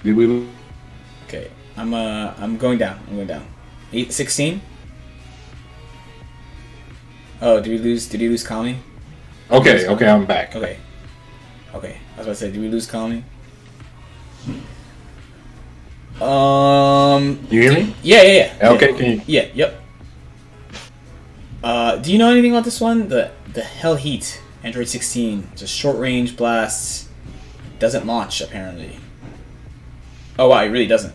Did we?
Okay, I'm going down. 16. Oh, did he lose Kami?
Okay, I'm back.
Okay. I was about to say, did we lose Kami?
You hear me?
Yeah.
Okay, can you?
Yeah, yep. Do you know anything about this one? The Hell Heat, Android 16, just short range blasts, doesn't launch apparently. Oh wow, it really doesn't.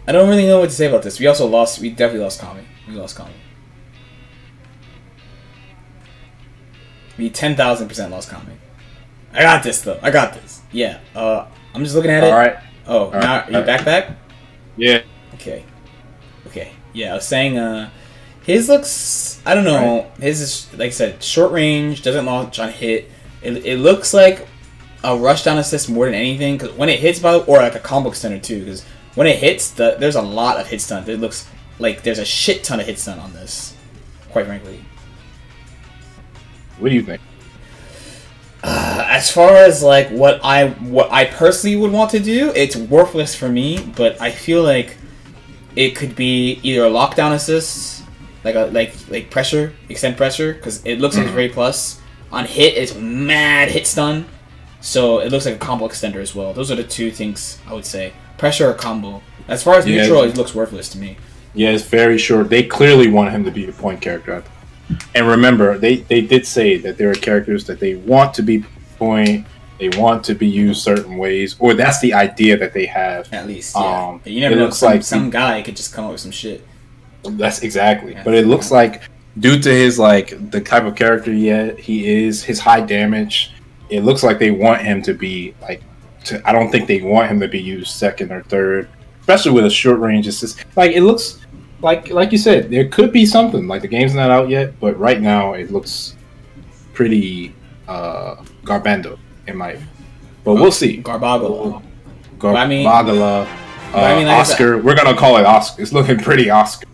I don't really know what to say about this. We definitely lost Kami. We 10,000% lost Kami. I got this though. Yeah. I'm just looking at it.
Alright.
Oh, now are you back?
Yeah.
Okay. Yeah, I was saying his looks, I don't know. Right. His is, like I said, short range, doesn't launch on hit. It looks like a rushdown assist more than anything, because when it hits, or like a combo extender too, because when it hits, there's a lot of hit stun. It looks like there's a shit ton of hit stun on this, quite frankly.
What do you think?
As far as like what I personally would want to do, it's worthless for me, but I feel like it could be either a lockdown assist, like pressure, extend pressure, because it looks like it's very plus. On hit, it's mad hit stun. So it looks like a combo extender as well. Those are the 2 things I would say. Pressure or combo. As far as neutral, it looks worthless to me.
Yeah, it's very short. They clearly want him to be a point character. And remember, they did say that there are characters that they want to be point, they want to be used certain ways, or that's the idea that they have.
At least, yeah. You never know, some guy could just come up with some shit.
That's exactly. Yeah, but it looks like, due to his, the type of character he is, his high damage, it looks like they want him to be I don't think they want him to be used second or third. especially with a short range assist. Like it looks like you said, there could be something. Like the game's not out yet, but right now it looks pretty garbando in my. But we'll see.
Garbagala.
Garbagala.
Like
Oscar. We're gonna call it Oscar. It's looking pretty Oscar.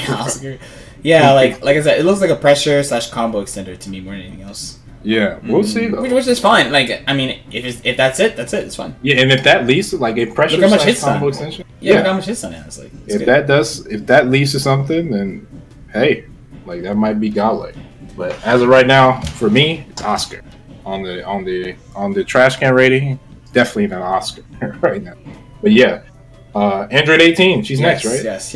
Oscar. Yeah, like I said, it looks like a pressure / combo extender to me more than anything else.
Yeah, we'll see though.
Which is fine. Like, I mean, if that's it, that's it. It's fine.
Yeah, and if that leads to like a pressure / combo extension,
look how much hits on it. It's like
if that leads to something, then hey, like that might be godlike. But as of right now, for me, it's Oscar on the trash can rating. Definitely not Oscar right now. But yeah, Android 18. She's next, right?
Yes.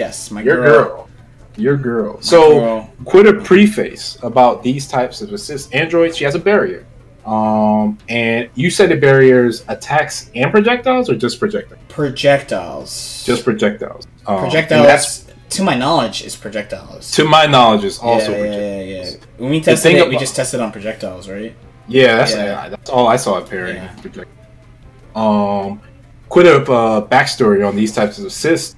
Your girl. So, quit a preface about these types of assists. Android, she has a barrier. And you said the barriers attacks and projectiles, or just projectiles?
Projectiles.
Just projectiles.
Projectiles, to my knowledge, is projectiles.
To my knowledge, is also projectiles.
Yeah. When we tested it, we just tested on projectiles, right?
Yeah, that's all I saw at pairing. Yeah. Quit a backstory on these types of assists.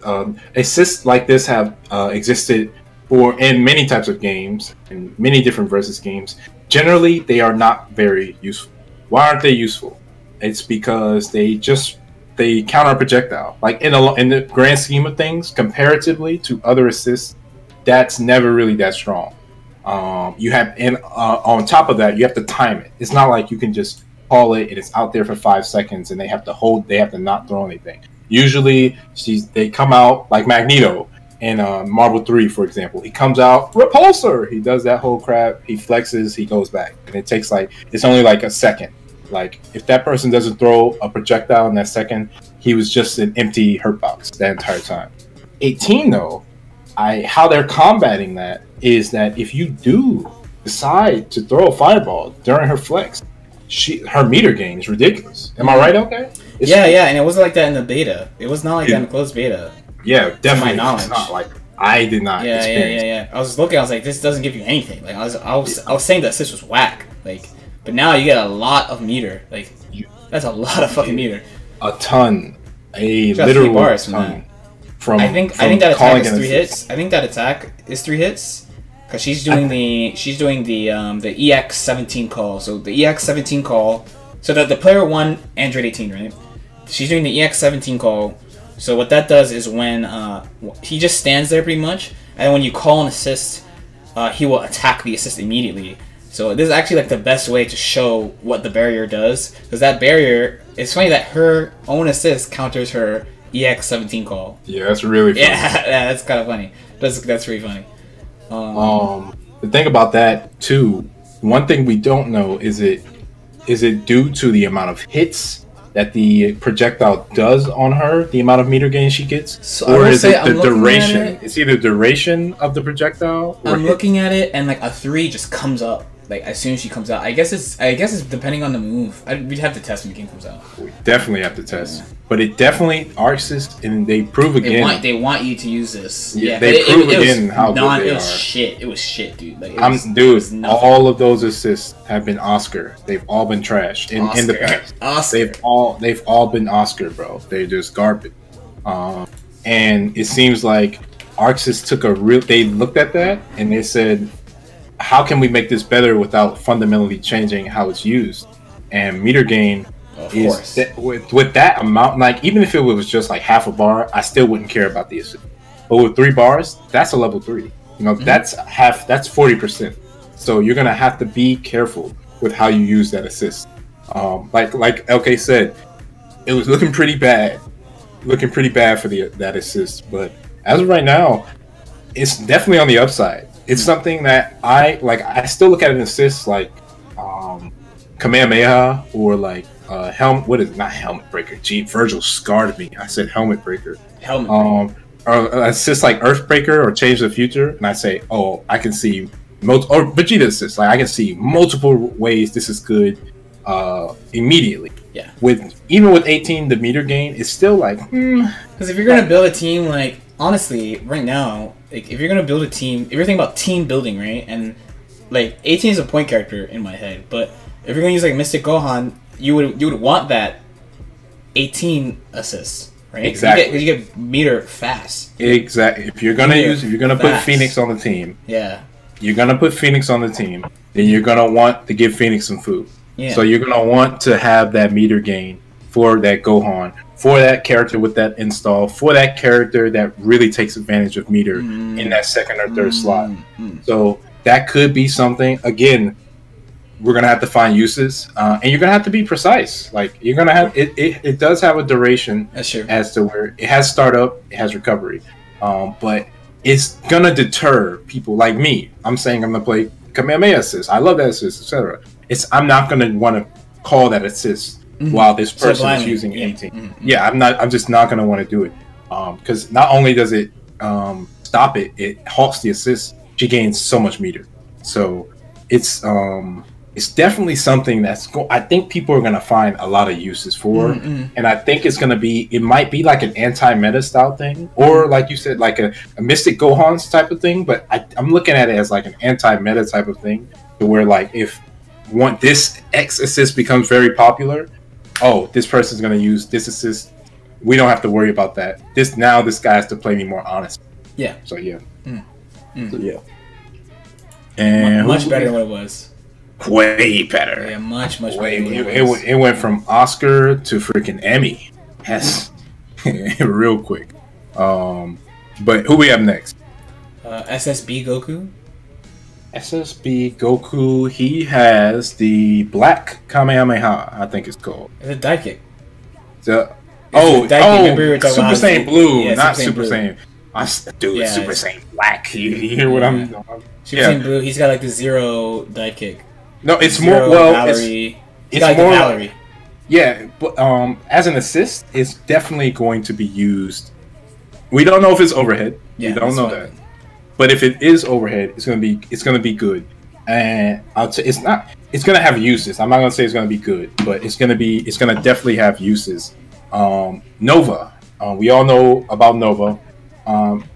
Assists like this have existed in many types of games, in many different versus games. Generally, they are not very useful. Why aren't they useful? It's because they counter a projectile. Like in the grand scheme of things, comparatively to other assists, that's never really that strong. You have on top of that, you have to time it. It's not like you can just call it and it's out there for 5 seconds and they have to not throw anything. Usually they come out like Magneto in Marvel 3, for example. He comes out, repulsor! He does that whole crap, he flexes, he goes back. And it takes it's only like a second. Like if that person doesn't throw a projectile in that second, he was just an empty hurt box that entire time. 18 though, how they're combating that is that if you do decide to throw a fireball during her flex, her meter gain is ridiculous. Am I right? Okay.
Yeah, and it wasn't like that in the beta. It was not like that in the closed beta.
Yeah, definitely.
To my knowledge.
It's not like I did not. experience.
Yeah. I was looking. I was like, this doesn't give you anything. Like I was saying that assist was whack. Like, but now you get a lot of meter. Like, that's a lot of fucking meter.
A ton. A literal
bars
ton.
I think that attack is 3 hits. I think that attack is 3 hits. Because she's doing the EX17 call. So the EX17 call. So the player 1 Android 18, right? She's doing the EX17 call. So what that does is when he just stands there pretty much, and when you call an assist, he will attack the assist immediately. So this is actually like the best way to show what the barrier does, because that barrier. It's funny that her own assist counters her EX17 call.
Yeah, that's really funny.
Yeah, that's kind of funny. That's really funny.
The thing about that too, one thing we don't know is it due to the amount of hits that the projectile does on her, the amount of meter gain she gets, or is it the duration? It's either duration of the projectile.
I'm looking at it, and like a 3 just comes up. Like as soon as she comes out, I guess it's depending on the move. We'd have to test when the game comes out. We
definitely have to test, but it definitely arcs, and they prove again.
They want you to use this.
Yeah, they prove again how good they are.
Shit. It was shit, dude. Like,
all of those assists have been Oscar. They've all been trashed in the past.
Oscar.
They've all been Oscar, bro. They're just garbage. And it seems like Arxis they looked at that and they said, how can we make this better without fundamentally changing how it's used? And meter gain is with that amount, like even if it was just like half a bar, I still wouldn't care about the assist. But with 3 bars, that's a level 3. You know, that's 40%. So you're gonna have to be careful with how you use that assist. Like LK said, it was looking pretty bad for that assist. But as of right now, it's definitely on the upside. It's something that I still look at an assist like Kamehameha or like not helmet breaker. Gee, Virgil scarred me. I said helmet breaker. Or assist like Earthbreaker or Change the Future, and I say, oh, I can see or Vegeta assist. Like I can see multiple ways this is good immediately.
Yeah.
Even with 18, the meter gain is still like
because if you're gonna build a team, like honestly, right now, like if you're gonna build a team, if you're thinking about team building, right, and like 18 is a point character in my head, but if you're gonna use like Mystic Gohan, you would want that 18 assists. right?
Exactly.
You get meter fast.
Exactly. If you're gonna put Phoenix on the team,
yeah,
you're gonna put Phoenix on the team, then you're gonna want to give Phoenix some food.
Yeah.
So you're gonna want to have that meter gain for that Gohan, for that character with that install, for that character that really takes advantage of meter in that second or third slot. So that could be something. Again, we're gonna have to find uses, and you're gonna have to be precise. Like you're gonna have it does have a duration.
That's true.
As to where it has startup, it has recovery, but it's gonna deter people like me. I'm saying I'm gonna play Kamehameha assist. I love that assist, etc. I'm not gonna want to call that assist while this person is using anything. Yeah, I'm just not gonna want to do it because not only does it stop it, it halts the assist. She gains so much meter, so it's definitely something I think people are going to find a lot of uses for. And I think it might be like an anti-meta style thing, or like you said, like a Mystic Gohan's type of thing, but I'm looking at it as like an anti-meta type of thing, to where like if this X assist becomes very popular, this person's going to use this assist, we don't have to worry about that. This guy has to play me more honest.
Yeah.
So yeah. So yeah. And
much better than what it was.
Way better.
Yeah, much better.
It went from Oscar to freaking Emmy. Yes. Real quick. But who we have next?
SSB Goku.
SSB Goku. He has the Black Kamehameha, I think it's called.
It's a Divekick.
Super Saiyan Blue, yeah, not Super Saiyan. Super Saiyan Black. You hear what I'm doing?
Super Saiyan Blue. He's got like the zero Divekick.
No, it's
zero
more. Well,
Valerie.
It's
like
more.
Valerie.
Yeah, but as an assist, it's definitely going to be used. We don't know if it's overhead.
Yeah,
we don't know that. But if it is overhead, it's gonna be good. And I'll say it's not. It's gonna have uses. I'm not gonna say it's gonna be good, but it's gonna definitely have uses. Nova. We all know about Nova.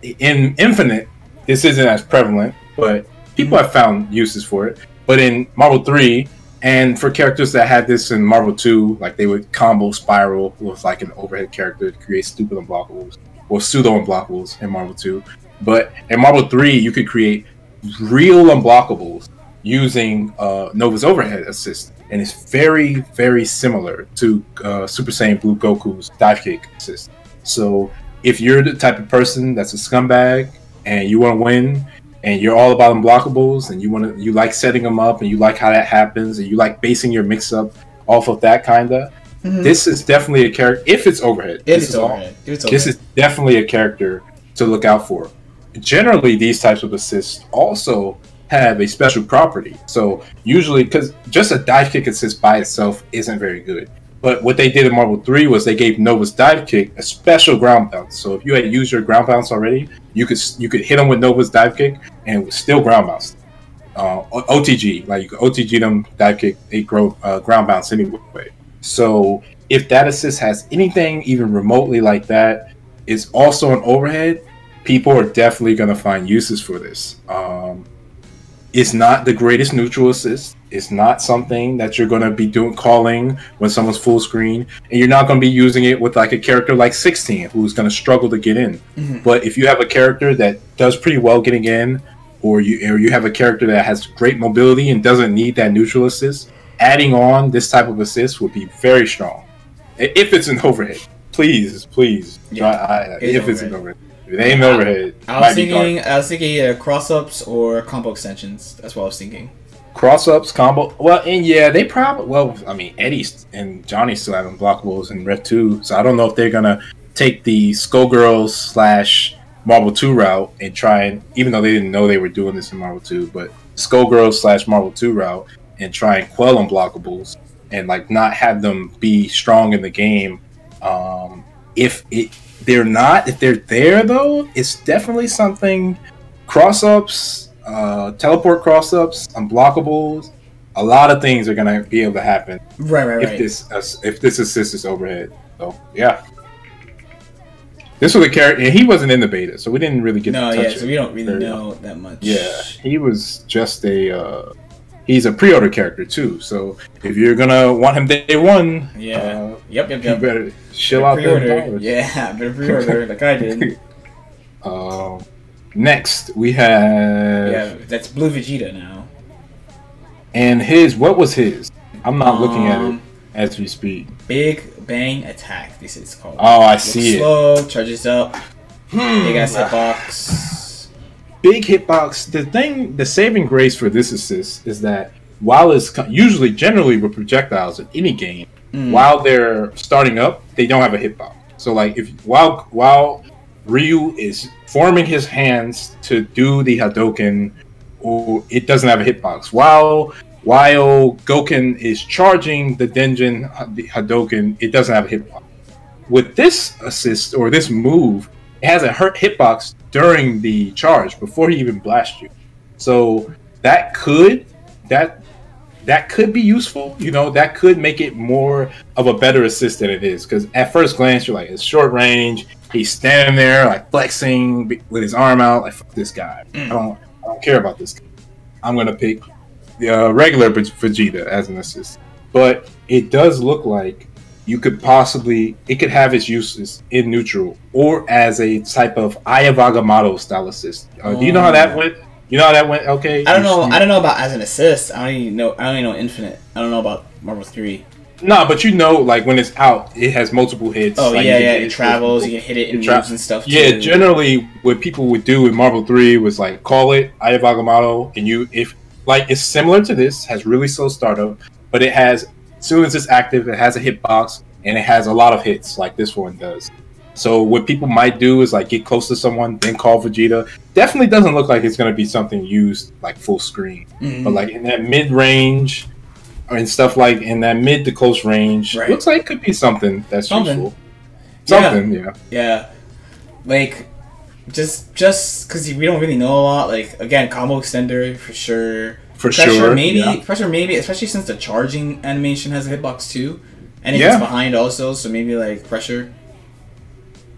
In Infinite, this isn't as prevalent, but people have found uses for it. But in Marvel 3, and for characters that had this in Marvel 2, like they would combo Spiral with like an overhead character to create stupid unblockables, or pseudo unblockables in Marvel 2. But in Marvel 3, you could create real unblockables using Nova's overhead assist. And it's very, very similar to Super Saiyan Blue Goku's Divekick assist. So if you're the type of person that's a scumbag and you want to win, and you're all about unblockables, and you like setting them up, and you like how that happens, and you like basing your mix-up off of that kinda, this is definitely a character. If it's overhead, this is definitely a character to look out for. Generally, these types of assists also have a special property. So usually, because just a dive kick assist by itself isn't very good. But what they did in Marvel 3 was they gave Nova's dive kick a special ground bounce. So if you had used your ground bounce already, you could hit them with Nova's dive kick and it was still ground bounce. OTG, like you could OTG them, dive kick, they ground bounce anyway. So if that assist has anything even remotely like that, it's also an overhead, people are definitely going to find uses for this. It's not the greatest neutral assist. It's not something that you're going to be calling when someone's full screen, and you're not going to be using it with like a character like 16 who's going to struggle to get in. But if you have a character that does pretty well getting in, or you have a character that has great mobility and doesn't need that neutral assist, adding on this type of assist would be very strong. If it's an overhead, please,
yeah,
if it's an overhead. If it ain't overhead,
I was thinking either cross-ups or combo extensions. That's what I was thinking.
Cross-ups, combo. Well, and yeah, they probably. Well, I mean, Eddie and Johnny still have unblockables in Rev 2, so I don't know if they're gonna take the Skullgirls / Marvel 2 route and try and, even though they didn't know they were doing this in Marvel 2, but Skullgirls / Marvel 2 route and try and quell unblockables and like not have them be strong in the game. If they're there though, it's definitely something. Cross-ups, teleport cross-ups, unblockables, a lot of things are gonna be able to happen.
Right.
If this assist is overhead. So yeah. This was a character, and he wasn't in the beta, so we didn't really get to touch it.
So we don't really know that much.
Yeah, he was just a he's a pre-order character too. So if you're gonna want him day one,
yep.
You better chill out there.
Yeah, better pre-order like I did.
Next we have
that's Blue Vegeta now.
And what was his? I'm not looking at it as we speak.
Big Bang Attack. This is called.
Oh, I see it.
Slow, charges up. Big ass hitbox.
Big hitbox. The saving grace for this assist is that while it's usually generally with projectiles in any game, while they're starting up, they don't have a hitbox. So like while Ryu is forming his hands to do the Hadouken, or it doesn't have a hitbox. While Goku is charging the Denjin Hadouken, it doesn't have a hitbox. With this assist or this move, it has a hitbox during the charge before he even blasts you. So that could be useful. You know, that could make it more of a better assist than it is. Because at first glance, you're like, it's short range. He's standing there like flexing with his arm out. Like, fuck this guy. I don't care about this guy. I'm gonna pick the regular Vegeta as an assist. But it does look like it could have its uses in neutral or as a type of Aya Agamotto style assist. Do you know how that went? You know how that went? Okay.
I don't know about as an assist. I only know Infinite. I don't know about Marvel 3.
No, but you know, like when it's out, it has multiple hits.
Oh
like,
it travels. You can hit it in moves and stuff.
Yeah, generally, what people would do in Marvel 3 was like call it Aya Agamotto, and it's similar to this, has really slow startup, but it has, as soon as it's active, it has a hitbox and it has a lot of hits, like this one does. So what people might do is like get close to someone, then call Vegeta. Definitely doesn't look like it's going to be something used like full screen, but like in that mid range. And stuff like in that mid to close range, looks like it could be something that's useful. Yeah. Like just because we don't really know a lot. Like again, combo extender for sure. Pressure maybe, especially since the charging animation has a hitbox too, and it's behind also. So maybe like pressure.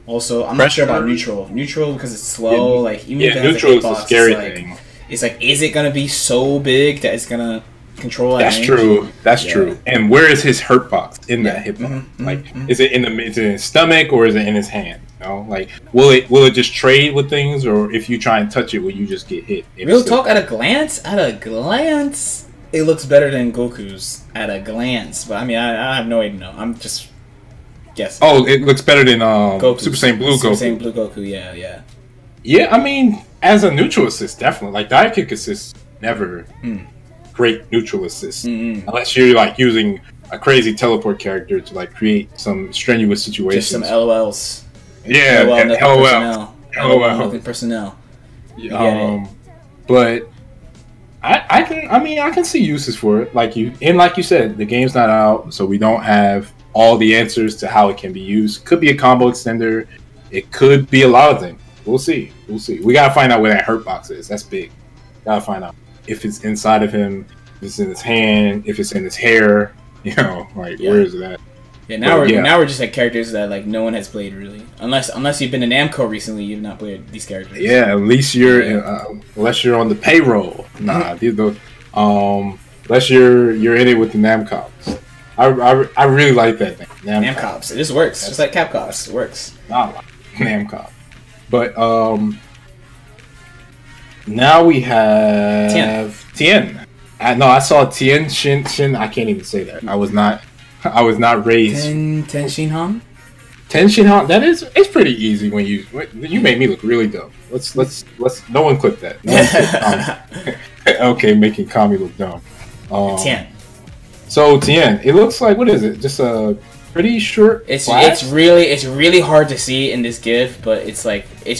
Also, I'm not sure about neutral. Neutral because it's slow. Like even if it has neutral
a hitbox,
is a scary thing.
It's like, is it gonna be so big that it's gonna control?
That's true. That's true. And where is his hurt box in that hitbox? Is it in his stomach or is it in his hand? You know, like will it just trade with things, or if you try and touch it, will you just get hit?
Real talk, at a glance, it looks better than Goku's at a glance. But I mean, I have no way to know. I'm just guessing.
Oh, it looks better than Super Saiyan Blue Goku.
Super Saiyan Blue Goku, yeah.
Yeah, I mean, as a neutral assist, definitely. Like Divekick assist, never. Great neutral assist, unless you're like using a crazy teleport character to like create some strenuous situations.
Just some LOLs.
Yeah,
LOL personnel.
But I can see uses for it. Like you said, the game's not out, so we don't have all the answers to how it can be used. Could be a combo extender. It could be a lot of things. We'll see. We gotta find out where that hurt box is. That's big. Gotta find out. If it's inside of him, if it's in his hand, if it's in his hair, you know, like where is that?
Yeah, now we're just like characters that like no one has played really, unless you've been in Namco recently, you've not played these characters.
Yeah, at least you're unless you're on the payroll. Unless you're in it with the Namcops. I really like that thing.
Namcops. It just works, just like Capcops. It works.
Not like Namcop, but now we have Tien. I saw Tien Shin. I can't even say that. I was not raised.
Ten Shinhan.
Ten Shinhan. It's pretty easy when you made me look really dumb. Let's no one clip that. Okay, making Kami look dumb.
Tien.
So Tien, it looks like, what is it? Just a pretty short.
It's really hard to see in this GIF, but it's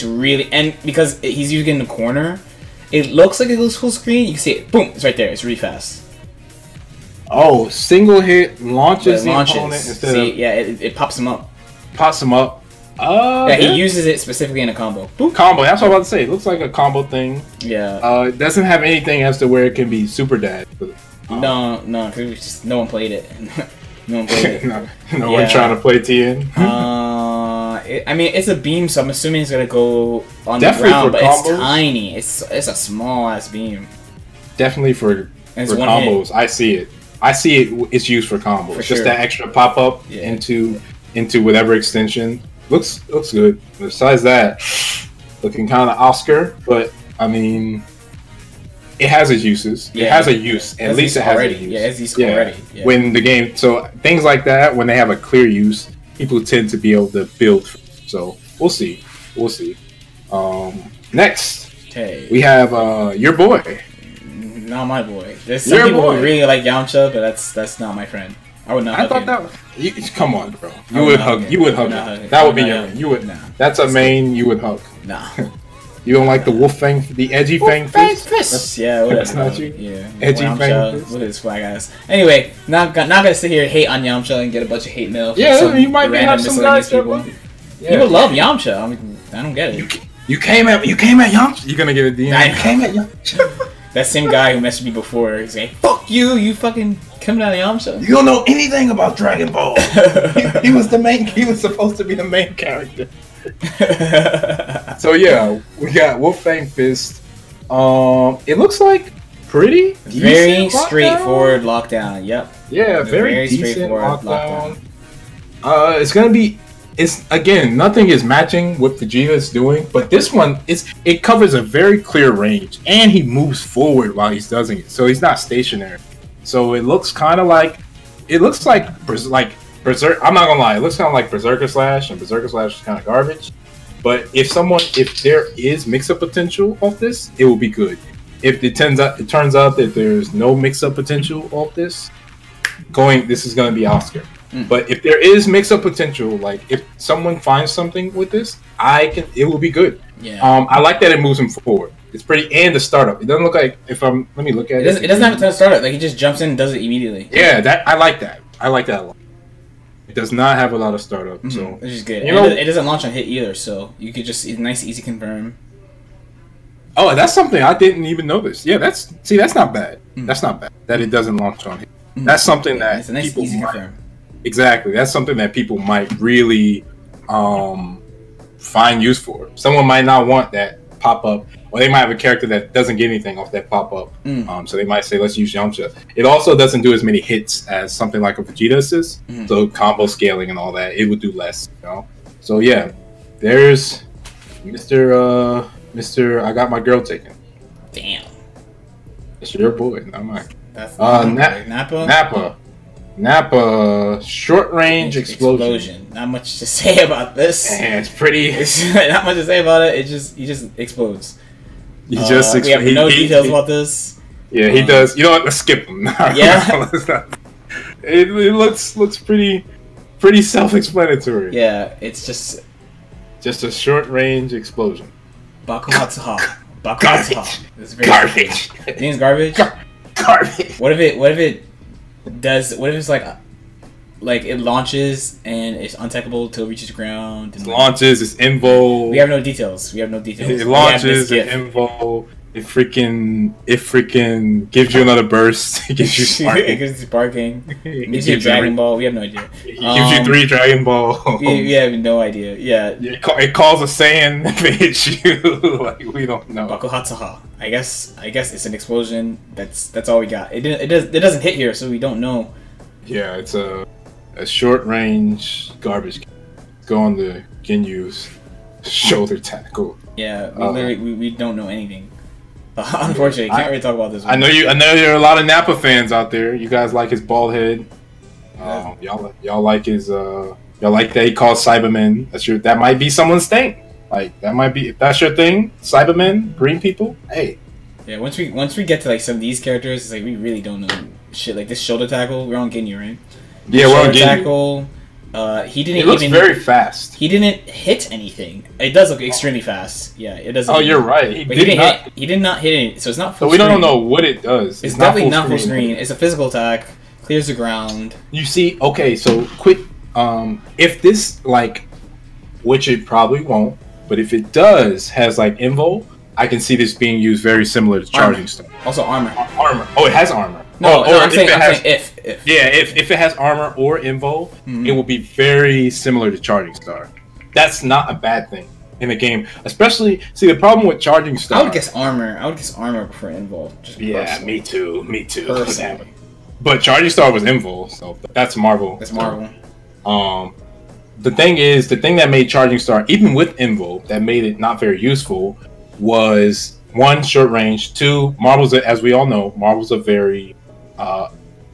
really, and because he's using the corner, it looks like it goes full screen. You can see it. Boom! It's right there. It's really fast.
Oh, single hit launches the opponent instead of...
Yeah, it pops him up.
Pops him up.
Yeah, he uses it specifically in a combo. Boop.
Combo, that's what I was about to say. It looks like a combo thing.
Yeah.
It doesn't have anything as to where it can be super dash.
No, because no one played it. No one played it.
no one trying to play Tien.
I mean, it's a beam, so I'm assuming it's gonna go on the ground, but it's tiny. It's a small ass beam.
Definitely for
And
for combos. Hit. I see it. It's used for combos. Just that extra pop up into whatever extension. Looks good. Besides that, looking kind of Oscar, but I mean, it has its uses. Yeah. It has a use. At least it has a use.
Yeah, it's used already. Yeah.
When the game, so things like that, when they have a clear use, people tend to be able to build. So we'll see. Next, we have your boy.
Not my boy. There's some people who really like Yamcha, but that's not my friend. I would not.
I thought that. Come on, bro. You would hug. You would hug. That would be your. You would.
Nah.
That's a main. You would hug.
Nah.
You don't like the wolf fang, the edgy fang fist?
Yeah, whatever.
That's not you.
Yeah.
Edgy fang fist.
With his flag ass. Anyway, not gonna sit here and hate on Yamcha and get a bunch of hate mail.
Yeah, you might have some guys people.
You would love Yamcha. I mean, I don't get it.
You came at Yamcha. You're gonna get a DM.
You came at Yamcha. That same guy who messaged me before, he's like, "Fuck you! You fucking coming out of Yamcha.
You don't know anything about Dragon Ball." he was the main. He was supposed to be the main character. So yeah, we got Wolfang Fist. It looks like pretty
very straightforward lockdown. Yep.
Yeah, very decent lockdown. It's gonna be. It's again, nothing is matching what Vegeta's doing, but this one it covers a very clear range, and he moves forward while he's doing it, so he's not stationary. So it looks kind of like Berserk. I'm not gonna lie, it looks kind of like Berserker Slash, and Berserker Slash is kind of garbage. But if there is mix-up potential of this, it will be good. If it turns out that there's no mix-up potential of this, this is gonna be Oscar. But if there is mix-up potential, like if someone finds something with this, it will be good.
Yeah.
I like that it moves him forward. It's pretty, and the startup. It doesn't look like let me look at it.
It doesn't have a ton of startup. Like he just jumps in and does it immediately.
Yeah, I like that. I like that a lot. It does not have a lot of startup, so
which is good. It doesn't launch on hit either, so you could just nice, easy confirm.
Oh, that's something I didn't even notice. Yeah, that's not bad. That's not bad that it doesn't launch on hit. That's something that
it's a nice, easy confirm.
Exactly. That's something that people might really find use for. Someone might not want that pop-up, or they might have a character that doesn't get anything off that pop-up. So they might say, let's use Yamcha. It also doesn't do as many hits as something like a Vegeta assist. So combo scaling and all that, it would do less. So yeah, there's Mr. I got my girl taken.
Damn.
It's your boy, not mine.
That's Nappa.
Nappa, short range explosion.
Not much to say about this.
Yeah, it's pretty.
Not much to say about it. He just explodes.
We have
no details about this.
Yeah, he does. You know what? Let's skip him.
Yeah.
It looks pretty self-explanatory.
Yeah, it's just
a short range explosion.
Bakuhatsuha.
Garbage.
It's garbage. It means garbage.
Garbage.
What if it does? What if it's like it launches and it's untechable till it reaches ground? And
it launches. It's invo.
We have no details. It
launches. It's invo. It freaking gives you another burst. It gives you sparking.
It gives you sparking. It gives you a Dragon Ball. We have no idea.
It gives you 3 Dragon Ball.
We have no idea. Yeah.
It calls a Saiyan if it hits you. Like we don't know.
Bakuhatsuha. I guess it's an explosion. That's all we got. It doesn't hit here, so we don't know.
Yeah, it's a short range garbage. Go on the Ginyu's shoulder tackle.
Yeah, we don't know anything. Unfortunately, can't really talk about this one.
I know there are a lot of Nappa fans out there. You guys like his bald head. Y'all like his y'all like that he calls Cybermen. That might be someone's thing. Like that might be, if that's your thing, Cybermen, green people. Hey.
Yeah, once we get to like some of these characters, it's like we really don't know shit. Like this shoulder tackle, we're on Ginyu, right?
Yeah, we're on Ginyu.
Tackle. It looks
very fast.
He didn't hit anything. It does look extremely fast. Yeah, it does.
Oh, you're right.
He did not hit it. So it's not full
screen.
So
we don't know what it does.
It's definitely not full screen. It's a physical attack. Clears the ground.
You see, okay, so quick. If this which it probably won't, but if it does has invo, I can see this being used very similar to charging stuff.
Also armor.
Armor. Oh, it has armor.
No, I'm saying if.
Yeah, if it has armor or invo, it will be very similar to Charging Star. That's not a bad thing. in the game. Especially, see, the problem with Charging Star.
I would guess armor. I would guess armor before invul. Just
yeah,
personally.
me too.
Personally.
But Charging Star was invul, so that's Marvel.
That's Marvel.
The thing is, the thing that made Charging Star, even with invul, that made it not very useful, was one, short range. Two, Marvel's, as we all know, Marvel's a very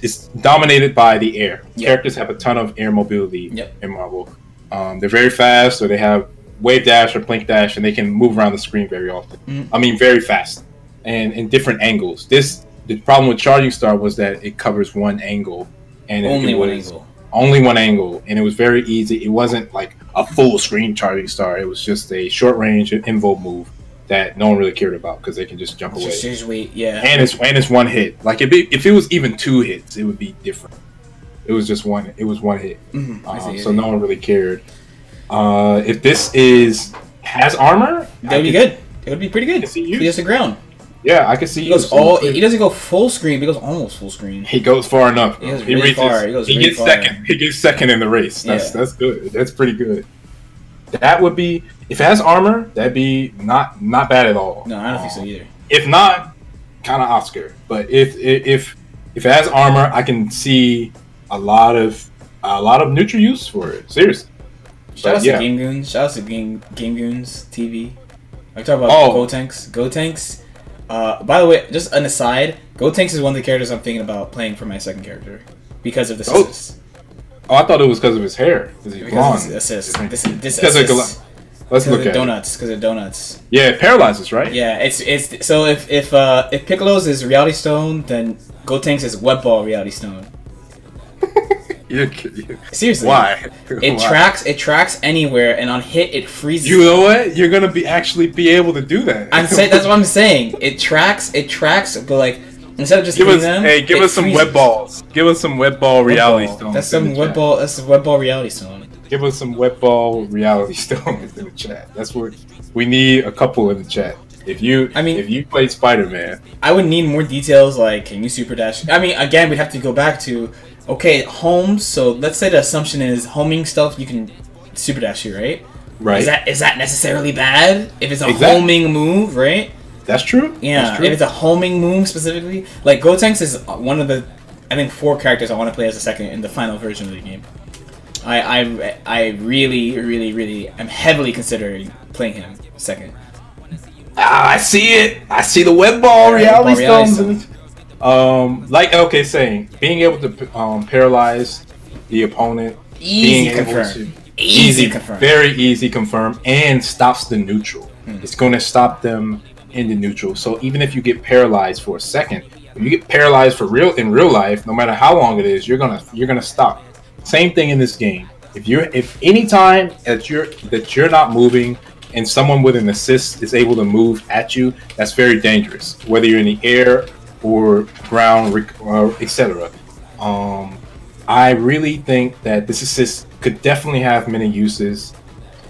it's dominated by the air.
Yep.
Characters have a ton of air mobility
Yep.
in Marvel. They're very fast, or they have wave dash or blink dash, and they can move around the screen very often. I mean, very fast and in different angles. The problem with Charging Star was that it covers one angle, and
Only one angle.
Only one angle, and it was very easy. It wasn't like a full screen Charging Star. It was just a short range invul move that no one really cared about because they can just jump away.
Just wait, yeah.
And it's one hit. Like if it was even 2 hits, it would be different. It was just one. It was one hit. So no one really cared. If this has armor,
that would be good. It would be pretty good. He has the ground.
Yeah, I can see.
He doesn't go full screen. He goes almost full screen.
He goes far enough.
He goes really far.
He gets second. He gets second in the race. That's good. That's pretty good. That would be, if it has armor, that'd be not bad at all.
No, I don't think so either.
If not, kind of Oscar. But if it has armor, I can see a lot of neutral use for it. Seriously.
Shout out to Game Goons. Shout out to Game Goons TV. I'm talking about Gotenks. Gotenks. By the way, just an aside, Gotenks is one of the characters I'm thinking about playing for my second character because of this assist.
Oh, I thought it was because of his hair. Because
of his assist. This assist.
Let's look at
donuts. Because of donuts.
Yeah, it paralyzes, right?
Yeah, it's so if Piccolo's is Reality Stone, then Gotenks is Webball Reality Stone. Seriously.
Why?
It tracks anywhere, and on hit it freezes.
You know what? You're gonna actually be able to do that.
I'm saying that's what I'm saying. It tracks, but like instead of just
give us some web balls. Give us some Webball Reality Stones.
That's some Webball. That's a Webball Reality Stone.
Give us some Webball Reality Stones in the chat. That's what we need. A couple in the chat. If you played Spider-Man,
I would need more details. Like, can you super dash? I mean, again, we'd have to go back to. Okay, homes. So let's say the assumption is homing stuff you can super dash you, right?
Right.
Is that necessarily bad? If it's a homing move, right?
That's true.
Yeah.
That's true.
If it's a homing move specifically, like Gotenks is one of the, I think 4 characters I want to play as a second in the final version of the game. I really am heavily considering playing him second.
I see it. I see the Webball Reality Stones. Being able to paralyze the opponent,
easy confirm,
very easy confirm, and stops the neutral. It's going to stop them in the neutral. So even if you get paralyzed for a second, if you get paralyzed in real life, no matter how long it is, you're gonna stop. Same thing in this game. If any time that you're not moving and someone with an assist is able to move at you, that's very dangerous. Whether you're in the air or ground, etc. I really think that this assist could definitely have many uses.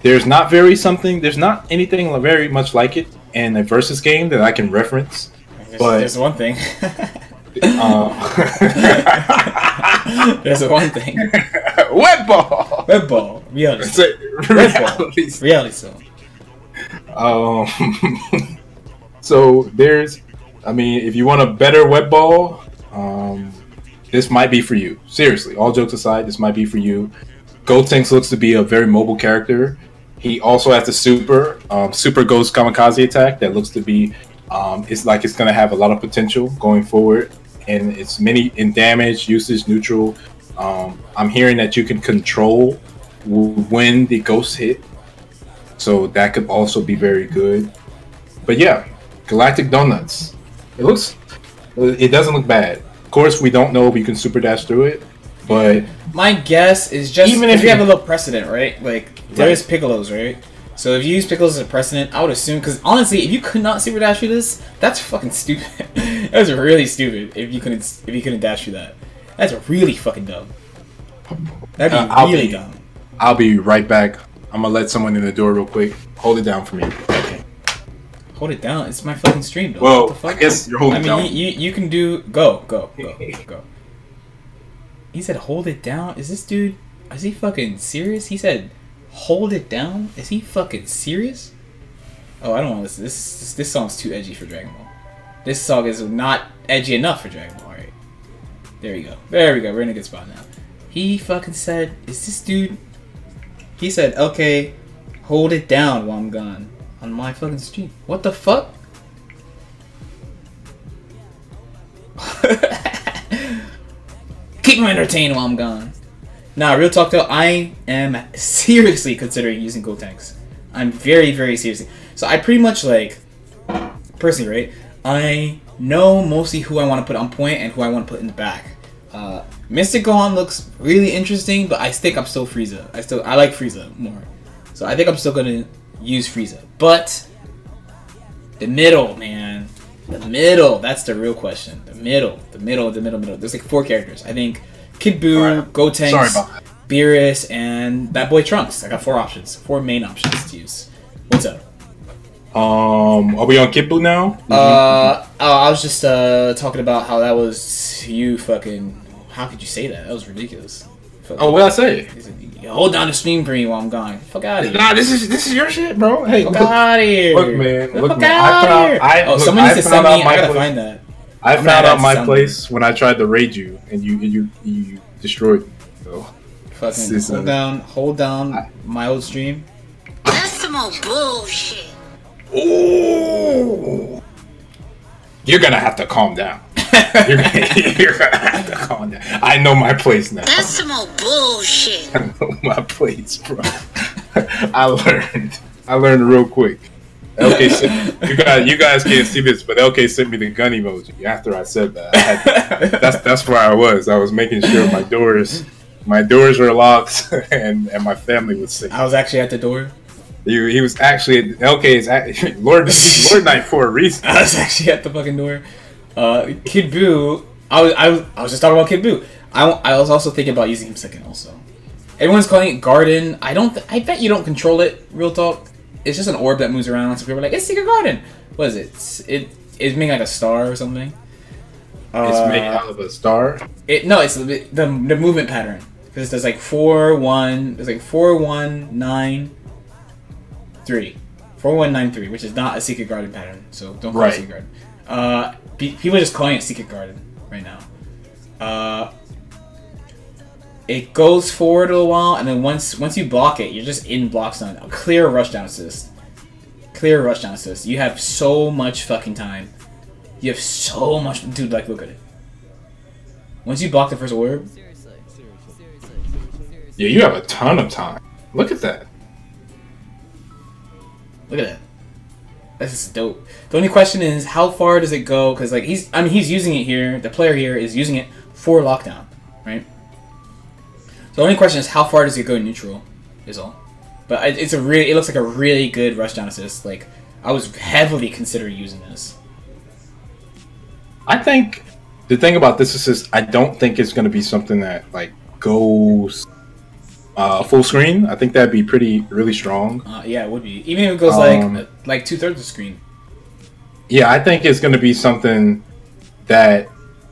There's not anything very much like it in a versus game that I can reference.
There's one thing. There's one thing. Webball. Reality Stone.
So if you want a better Webball, this might be for you. Seriously, all jokes aside, this might be for you. Gotenks looks to be a very mobile character. He also has the super Ghost Kamikaze attack that looks to be it's going to have a lot of potential going forward, and it's many in damage, usage, neutral. I'm hearing that you can control when the ghosts hit, so that could also be very good. But yeah, Galactic Donuts. It doesn't look bad. Of course, we don't know if you can super dash through it, but
my guess is just even if you have a little precedent, right? Like there is Piccolo's, right? So if you use Piccolo's as a precedent, I would assume, because honestly, if you could not super dash through this, that's fucking stupid. That's really stupid. If you couldn't dash through that, that's really fucking dumb. That'd be really dumb.
I'll be right back. I'm gonna let someone in the door real quick. Hold it down for me. Okay.
Hold it down. It's my fucking stream, though.
Well, I guess you're holding it down.
You can do go. He said hold it down. Is this dude? Is he fucking serious? He said Hold it down? Is he fucking serious? Oh, I don't want to listen. This song's too edgy for Dragon Ball. This song is not edgy enough for Dragon Ball. Alright. There we go. There we go. We're in a good spot now. He fucking said, is this dude... He said, okay, hold it down while I'm gone. On my fucking stream. What the fuck? Keep me entertained while I'm gone. Nah, real talk though, I am seriously considering using Gotenks. I'm very, very seriously. So I pretty much like, personally, right? I know mostly who I want to put on point and who I want to put in the back. Mystic Gohan looks really interesting, but I think I'm still Frieza. I like Frieza more. So I think I'm still gonna use Frieza. But the middle, man. The middle, that's the real question. The middle. There's like 4 characters. I think Kid Buu, right. Gotenks, Beerus, and that boy Trunks. I got 4 options. 4 main options to use. What's up?
Are we on Kid Buu now?
I was just talking about how that was you fucking... How could you say that? That was ridiculous.
Oh, what did I say?
Hold down the stream for me while I'm gone. Fuck out of here.
Nah, this is your shit, bro. Hey,
fuck out of here.
Look, man. Look,
fuck
man.
out of someone needs to send me. I gotta find that.
I found out my place when I tried to raid you, and you destroyed me. So,
fucking hold down my old stream.
That's some old bullshit.
Ooh. You're gonna have to calm down. You're gonna have to calm down. I know my place now.
That's some old bullshit.
I know my place, bro. I learned real quick. LK sent, you guys can't see this, but LK sent me the gun emoji after I said that. That's where I was. I was making sure my doors were locked and my family was safe.
I was actually at the door.
He was actually LK is Lord Knight for a reason.
I was actually at the fucking door. Kid Buu. I was just talking about Kid Buu. I was also thinking about using him second. Also, everyone's calling it Garden. I bet you don't control it. Real talk. It's just an orb that moves around. So people are like, it's Secret Garden. What is it? It's making like a star or something.
It's made out of a star.
No, it's the movement pattern. Because there's like 4 1. There's like 4 1 9 3. 4 1 9 3, which is not a Secret Garden pattern. So don't call it Secret Garden. People are just calling it Secret Garden right now. It goes forward a little while, and then once you block it, you're just in block stun. A clear rushdown assist. Clear rushdown assist. You have so much fucking time. You have so much... Dude, like, look at it. Once you block the first orb...
Yeah, you have a ton of time. Look at that.
Look at that. That's just dope. The only question is, how far does it go? Because, like, he's using it here. The player here is using it for lockdown, right? So the only question is, how far does it go neutral? Is all. But it looks like a really good rushdown assist. Like, I was heavily considering using this.
I think the thing about this assist, I don't think it's going to be something that like goes full screen. I think that'd be really strong.
Yeah, it would be. Even if it goes like 2/3 of the screen.
Yeah, I think it's going to be something that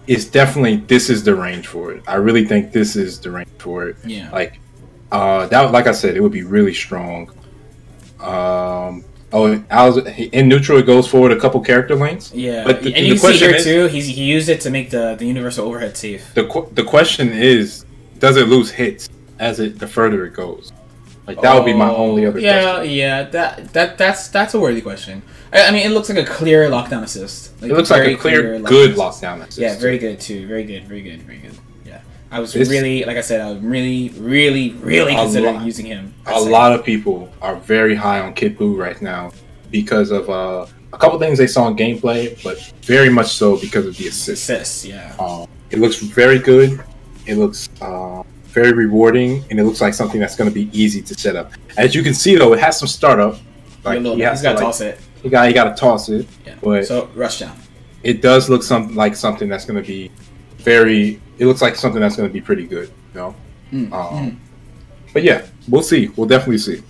is definitely, this is the range for it. I really think this is the range for it.
Yeah.
Like, like I said, it would be really strong. In neutral, it goes forward a couple character lengths.
Yeah,
but
and you see here too, he used it to make the universal overhead safe.
The question is, does it lose hits the further it goes? Like, that would be my only other question.
Yeah, that's a worthy question. I mean, it looks like a clear lockdown assist. Like,
it looks like a clear good lockdown assist.
Yeah, very good too. Very good. Yeah, I was really, like I said, I was really considering using him.
A lot of people are very high on Kid Buu right now because of a couple things they saw in gameplay, but very much so because of the assist.
Yeah.
It looks very good. It looks very rewarding, and it looks like something that's going to be easy to set up. As you can see, though, it has some startup. Like,
he's got to toss it.
You got to toss it.
Yeah.
But
so Rushdown.
It does look like something that's going to be very. It looks like something that's going to be pretty good. You know. But yeah, we'll see. We'll definitely see.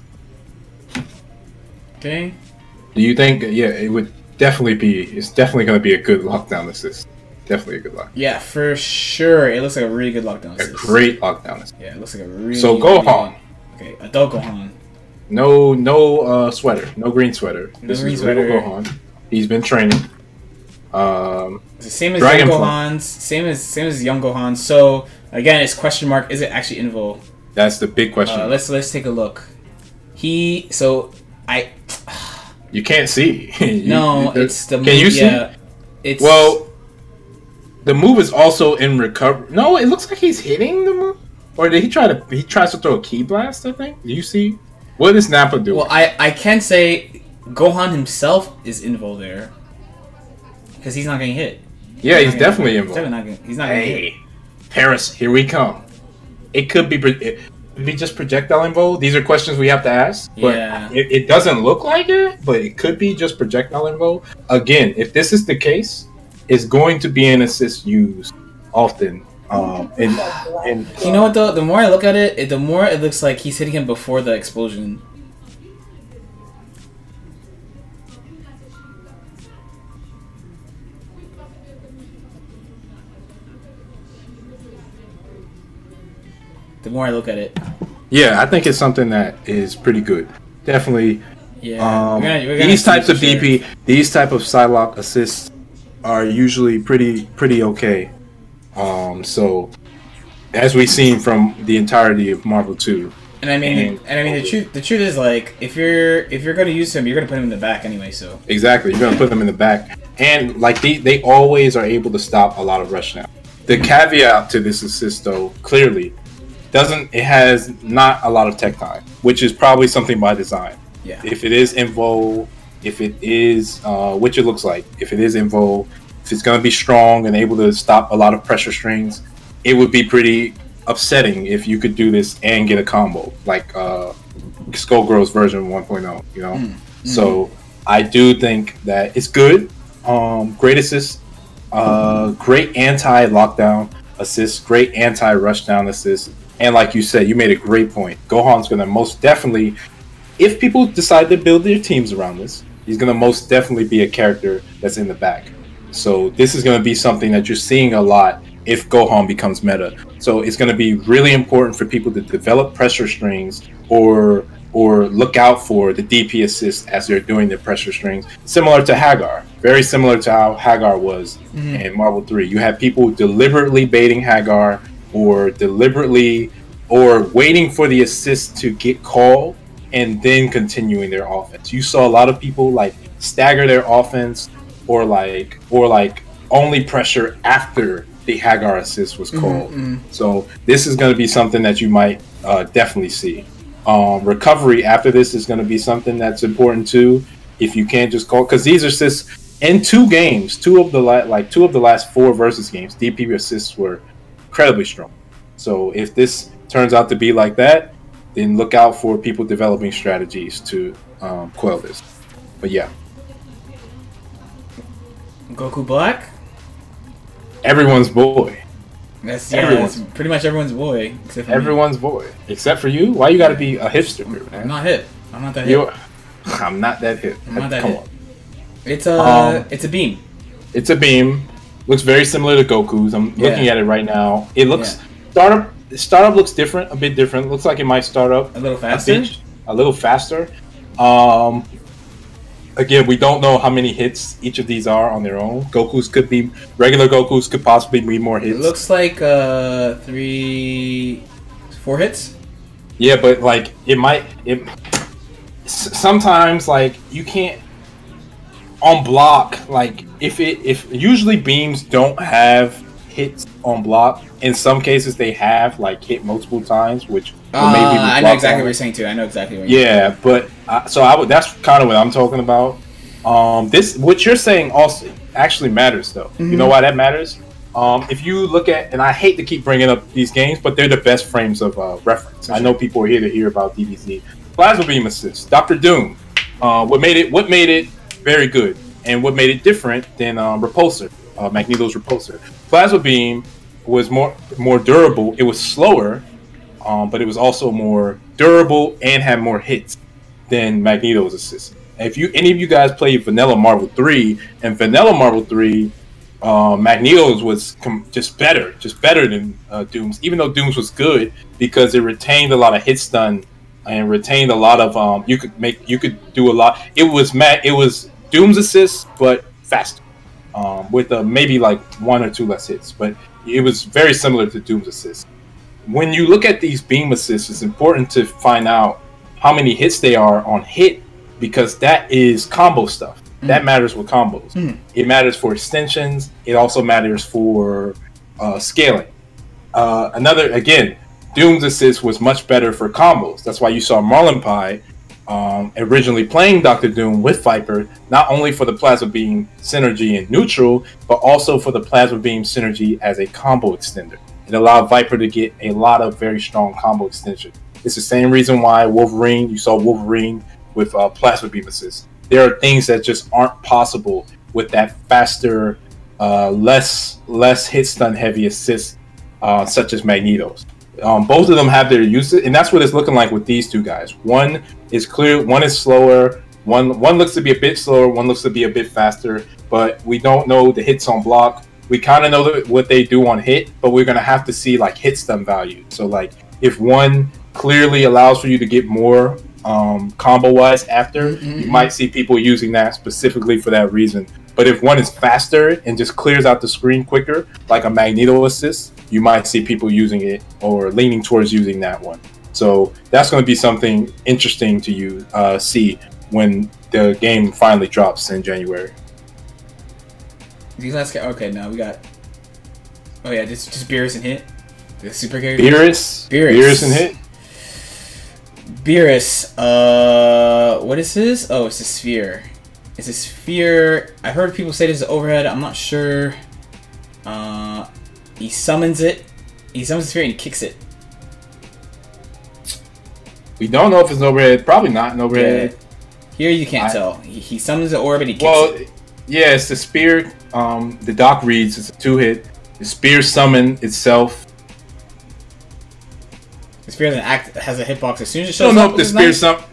Okay.
Do you think? Yeah, it would definitely be. It's definitely going to be a good lockdown assist. Definitely a good lockdown.
Yeah, for sure. It looks like a really good lockdown assist.
A great lockdown assist.
Yeah, it looks like a really.
So Gohan.
Okay, adult Gohan.
No sweater. No green sweater.
No
This
green
is
sweater.
Real Gohan. He's been training.
It's the same as
Dragon
young
form.
Gohan's. Same as young Gohan. So again, it's question mark. Is it actually Invo?
That's the big question.
Let's take a look. You
can't see.
No, it's the.
Can you see?
Yeah, it's
the move is also in recovery. No, it looks like he's hitting the move. Or did he try to? He tries to throw a key blast. I think. Do you see? What does Nappa do?
Well, I can say Gohan himself is Invo there because he's not getting hit.
Yeah, he's definitely involved.
He's not getting hit.
Paris, here we come. It could be just projectile invo. These are questions we have to ask. But
Yeah.
it doesn't look like it, but it could be just projectile invo. Again, if this is the case, it's going to be an assist used often.
You know what though? The more I look at it, the more it looks like he's hitting him before the explosion. The more I look at it.
Yeah, I think it's something that is pretty good. Definitely.
Yeah. We're gonna
these
see
types
for
of
sure.
DP, these type of Psylocke assists are usually pretty okay. So as we've seen from the entirety of Marvel 2.
And I mean the truth is like if you're gonna use him, you're gonna put him in the back anyway. So
Exactly, you're gonna put them in the back, and like they always are able to stop a lot of Rushdown. The caveat to this assist, though, clearly it has not a lot of tech time, which is probably something by design.
yeah.
If it is Invo, if it is which it looks like, if it is Invo, if it's gonna be strong and able to stop a lot of pressure strings, it would be pretty upsetting if you could do this and get a combo like Skullgirl's version 1.0, you know. So I do think that it's good. Great assist, great anti-lockdown assist, great anti-rushdown assist, and like you said, you made a great point. Gohan's gonna most definitely, if people decide to build their teams around this, he's gonna most definitely be a character that's in the back. So this is gonna be something that you're seeing a lot if Gohan becomes meta. So it's going to be really important for people to develop pressure strings or look out for the DP assist as they're doing their pressure strings. Similar to Hagar. Very similar to how Hagar was in Marvel 3. You have people deliberately baiting Hagar or waiting for the assist to get called and then continuing their offense. You saw a lot of people like stagger their offense or only pressure after the Hagar assist was called. So this is going to be something that you might definitely see. Recovery after this is going to be something that's important too. If you can't just call, because these assists in two of the last 4 versus games, DP assists were incredibly strong. So if this turns out to be like that, then look out for people developing strategies to quell this. But yeah,
Goku Black.
everyone's boy.
That's pretty much everyone's boy. Except for
Everyone's boy. Except for you? Why you gotta be a hipster,
me.
man?
I'm not hip. I'm not that hip.
I'm not that hip.
I'm not that
Come
hip.
on.
It's a beam.
It's a beam. Looks very similar to Goku's. I'm looking at it right now. It looks startup looks different, a bit different. Looks like it might start up
A little faster.
A little faster. Again, we don't know how many hits each of these are on their own. Regular Goku's could possibly be more hits.
It looks like 4 hits.
Yeah, but like sometimes like you can't on block, like if usually beams don't have hits on block. In some cases they have like hit multiple times, which
I know exactly what you're saying too. I know exactly what you're saying.
But that's kind of what I'm talking about. What you're saying also actually matters though. You know why that matters? If you look at, and I hate to keep bringing up these games, but they're the best frames of reference. I know people are here to hear about DBZ. Plasma Beam Assist, Dr. Doom. What made it very good, and what made it different than Repulsor, Magneto's Repulsor. Plasma Beam was more durable. It was slower, but it was also more durable and had more hits than Magneto's assist. If any of you guys played Vanilla Marvel 3, and Vanilla Marvel 3, Magneto's was just better than Doom's, even though Doom's was good because it retained a lot of hit stun and retained a lot of you could do a lot. It was Doom's assist, but faster, with maybe like 1 or 2 less hits, but it was very similar to Doom's assist. When you look at these beam assists, it's important to find out how many hits they are on hit, because that is combo stuff. That matters with combos. It matters for extensions. It also matters for scaling. Again, Doom's assist was much better for combos. That's why you saw Marlin Pie originally playing Dr. Doom with Viper, not only for the Plasma Beam synergy in neutral, but also for the Plasma Beam synergy as a combo extender. It allowed Viper to get a lot of very strong combo extension. It's the same reason why you saw Wolverine with Plasma Beam assist. There are things that just aren't possible with that faster, less hit stun heavy assist, such as Magneto's. Both of them have their uses, and that's what it's looking like with these two guys. One is clear, one is slower. One looks to be a bit slower, one looks to be a bit faster, but we don't know the hits on block. We kind of know what they do on hit, but we're going to have to see like hit stun value. So like if one clearly allows for you to get more combo wise after, you might see people using that specifically for that reason. But if one is faster and just clears out the screen quicker, like a Magneto assist, you might see people using it or leaning towards using that one. So that's going to be something interesting to see when the game finally drops in January.
These last okay, now we got. Oh yeah, just Beerus and Hit, the super character.
Beerus and Hit.
Beerus. What is this? Oh, it's a sphere. It's a sphere. I heard people say this is overhead. I'm not sure. He summons it. He summons the sphere and he kicks it.
We don't know if it's an overhead. Probably not an overhead.
Yeah. Here you can't tell. He summons the orb and he kicks it.
Yeah, it's the spear. The doc reads it's a 2-hit. The spear summon itself.
The spear has a hitbox as soon as it shows
I don't know
up.
if the spear summon.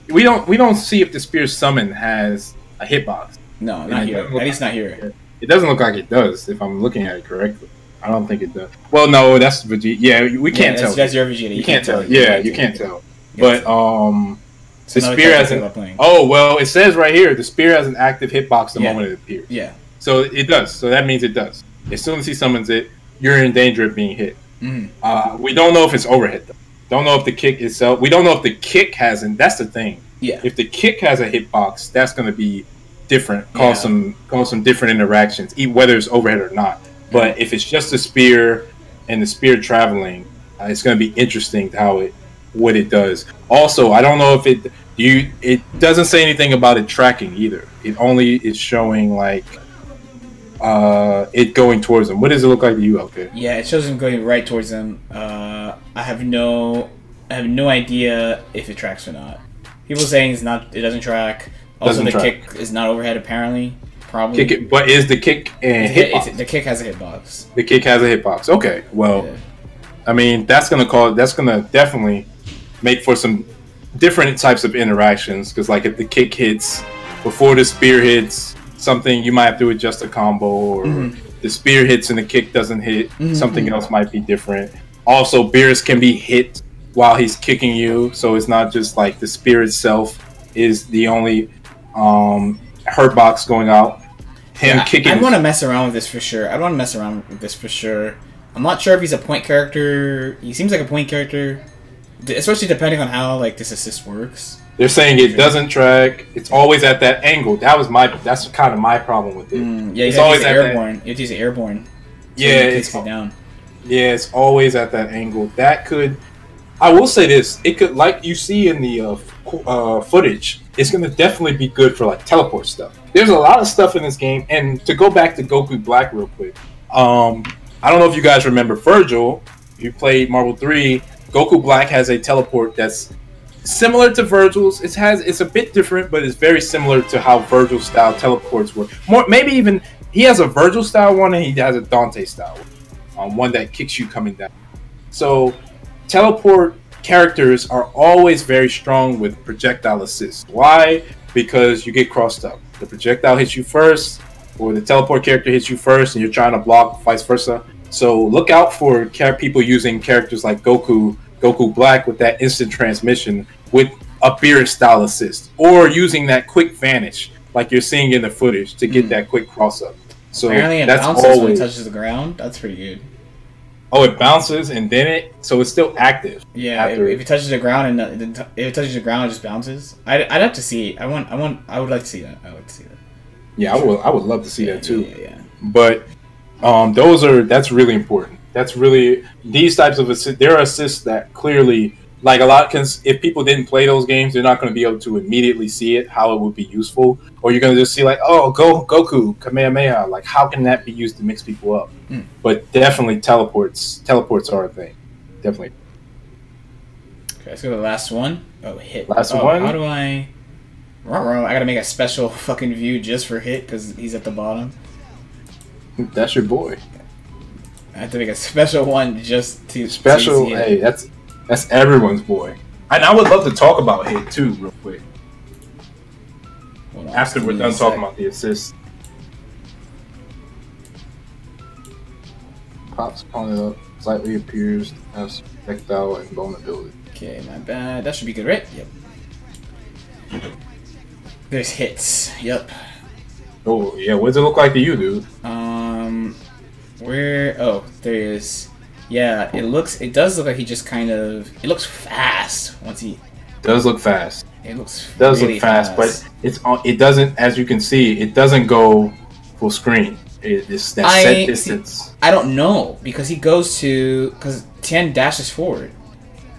We don't see if the spear summon has a hitbox.
No, not here. At least not here.
It doesn't look like it does. If I'm looking at it correctly, I don't think it does. Well, no, that's Vegeta. Yeah, we can't tell.
That's your Vegeta.
You can't tell. Yeah, you can't tell. But the spear has an. Oh well, it says right here the spear has an active hitbox the moment it appears.
Yeah.
So it does. So that means it does. As soon as he summons it, you're in danger of being hit. We don't know if it's overhit though. Don't know if the kick itself. We don't know if the kick hasn't. That's the thing.
Yeah.
If the kick has a hitbox, that's going to be different. Cause some different interactions, whether it's overhead or not. But if it's just a spear and the spear traveling, it's going to be interesting what it does. Also, I don't know if it doesn't say anything about it tracking either. It only is showing like it going towards them. What does it look like to you, okay?
Yeah, it shows him going right towards them. I have no idea if it tracks or not. People saying it doesn't track. Also, the kick is not overhead apparently. Probably.
But is the kick and hitbox?
The kick has a hitbox.
The kick has a hitbox. Okay, well, yeah. I mean that's gonna definitely make for some different types of interactions, because like if the kick hits before the spear hits something, you might have to adjust a combo, or the spear hits and the kick doesn't hit, something else might be different. Also, Beerus can be hit while he's kicking you, so it's not just like the spear itself is the only hurt box going out. Kicking.
I want to mess around with this for sure. I'm not sure if he's a point character. He seems like a point character, especially depending on how like this assist works.
They're saying it doesn't track. It's always at that angle. That's kind of my problem with it.
Yeah, it's always airborne. You have to use it airborne. So
it's
down.
Yeah, it's always at that angle. That could. I will say this. It could, like you see in the footage, it's going to definitely be good for like teleport stuff. There's a lot of stuff in this game, and to go back to Goku Black real quick, I don't know if you guys remember Virgil. If you played Marvel 3, Goku Black has a teleport that's similar to Virgil's. It's a bit different, but it's very similar to how Virgil style teleports work. Maybe even he has a Virgil style one and he has a Dante style one that kicks you coming down. So teleport characters are always very strong with projectile assist. Why? Because you get crossed up. The projectile hits you first, or the teleport character hits you first, and you're trying to block, vice versa. So look out for people using characters like Goku Goku Black with that instant transmission with a Beerus style assist, or using that quick vanish like you're seeing in the footage to get that quick cross up. So
apparently it
that's
bounces
always
when it touches the ground. That's pretty good.
Oh, it bounces and then so it's still active.
Yeah, if it touches the ground and if it touches the ground, it just bounces. I'd have to see it. I would like to see that. I would like to see that.
Yeah, I would love to see that too.
Yeah.
But that's really important. That's really these types of assists. There are assists that clearly, like a lot, because if people didn't play those games, they're not going to be able to immediately see it, how it would be useful, or you're going to just see like, oh, Goku Kamehameha, like how can that be used to mix people up? But definitely teleports are a thing, definitely.
Okay, let's go to the last one. Oh, Hit.
Last one.
How do I? I gotta make a special fucking view just for Hit because he's at the bottom.
That's your boy.
I have to make a special one just to
special.
To
hey, that's everyone's boy. And I would love to talk about Hit too, real quick. After we're done talking about the assists. Pops on it up, slightly appears, has projectile and vulnerability.
Okay, my bad. That should be good, right? Yep. There's Hits. Yep.
Oh yeah, what does it look like to you, dude?
Where? Oh, there he is. Yeah, it does look like he just kind of. It looks fast once he.
Does look fast.
It looks.
Does
really
look fast, but it doesn't. As you can see, it doesn't go full screen. It's that set distance.
I don't know because because Tien dashes forward.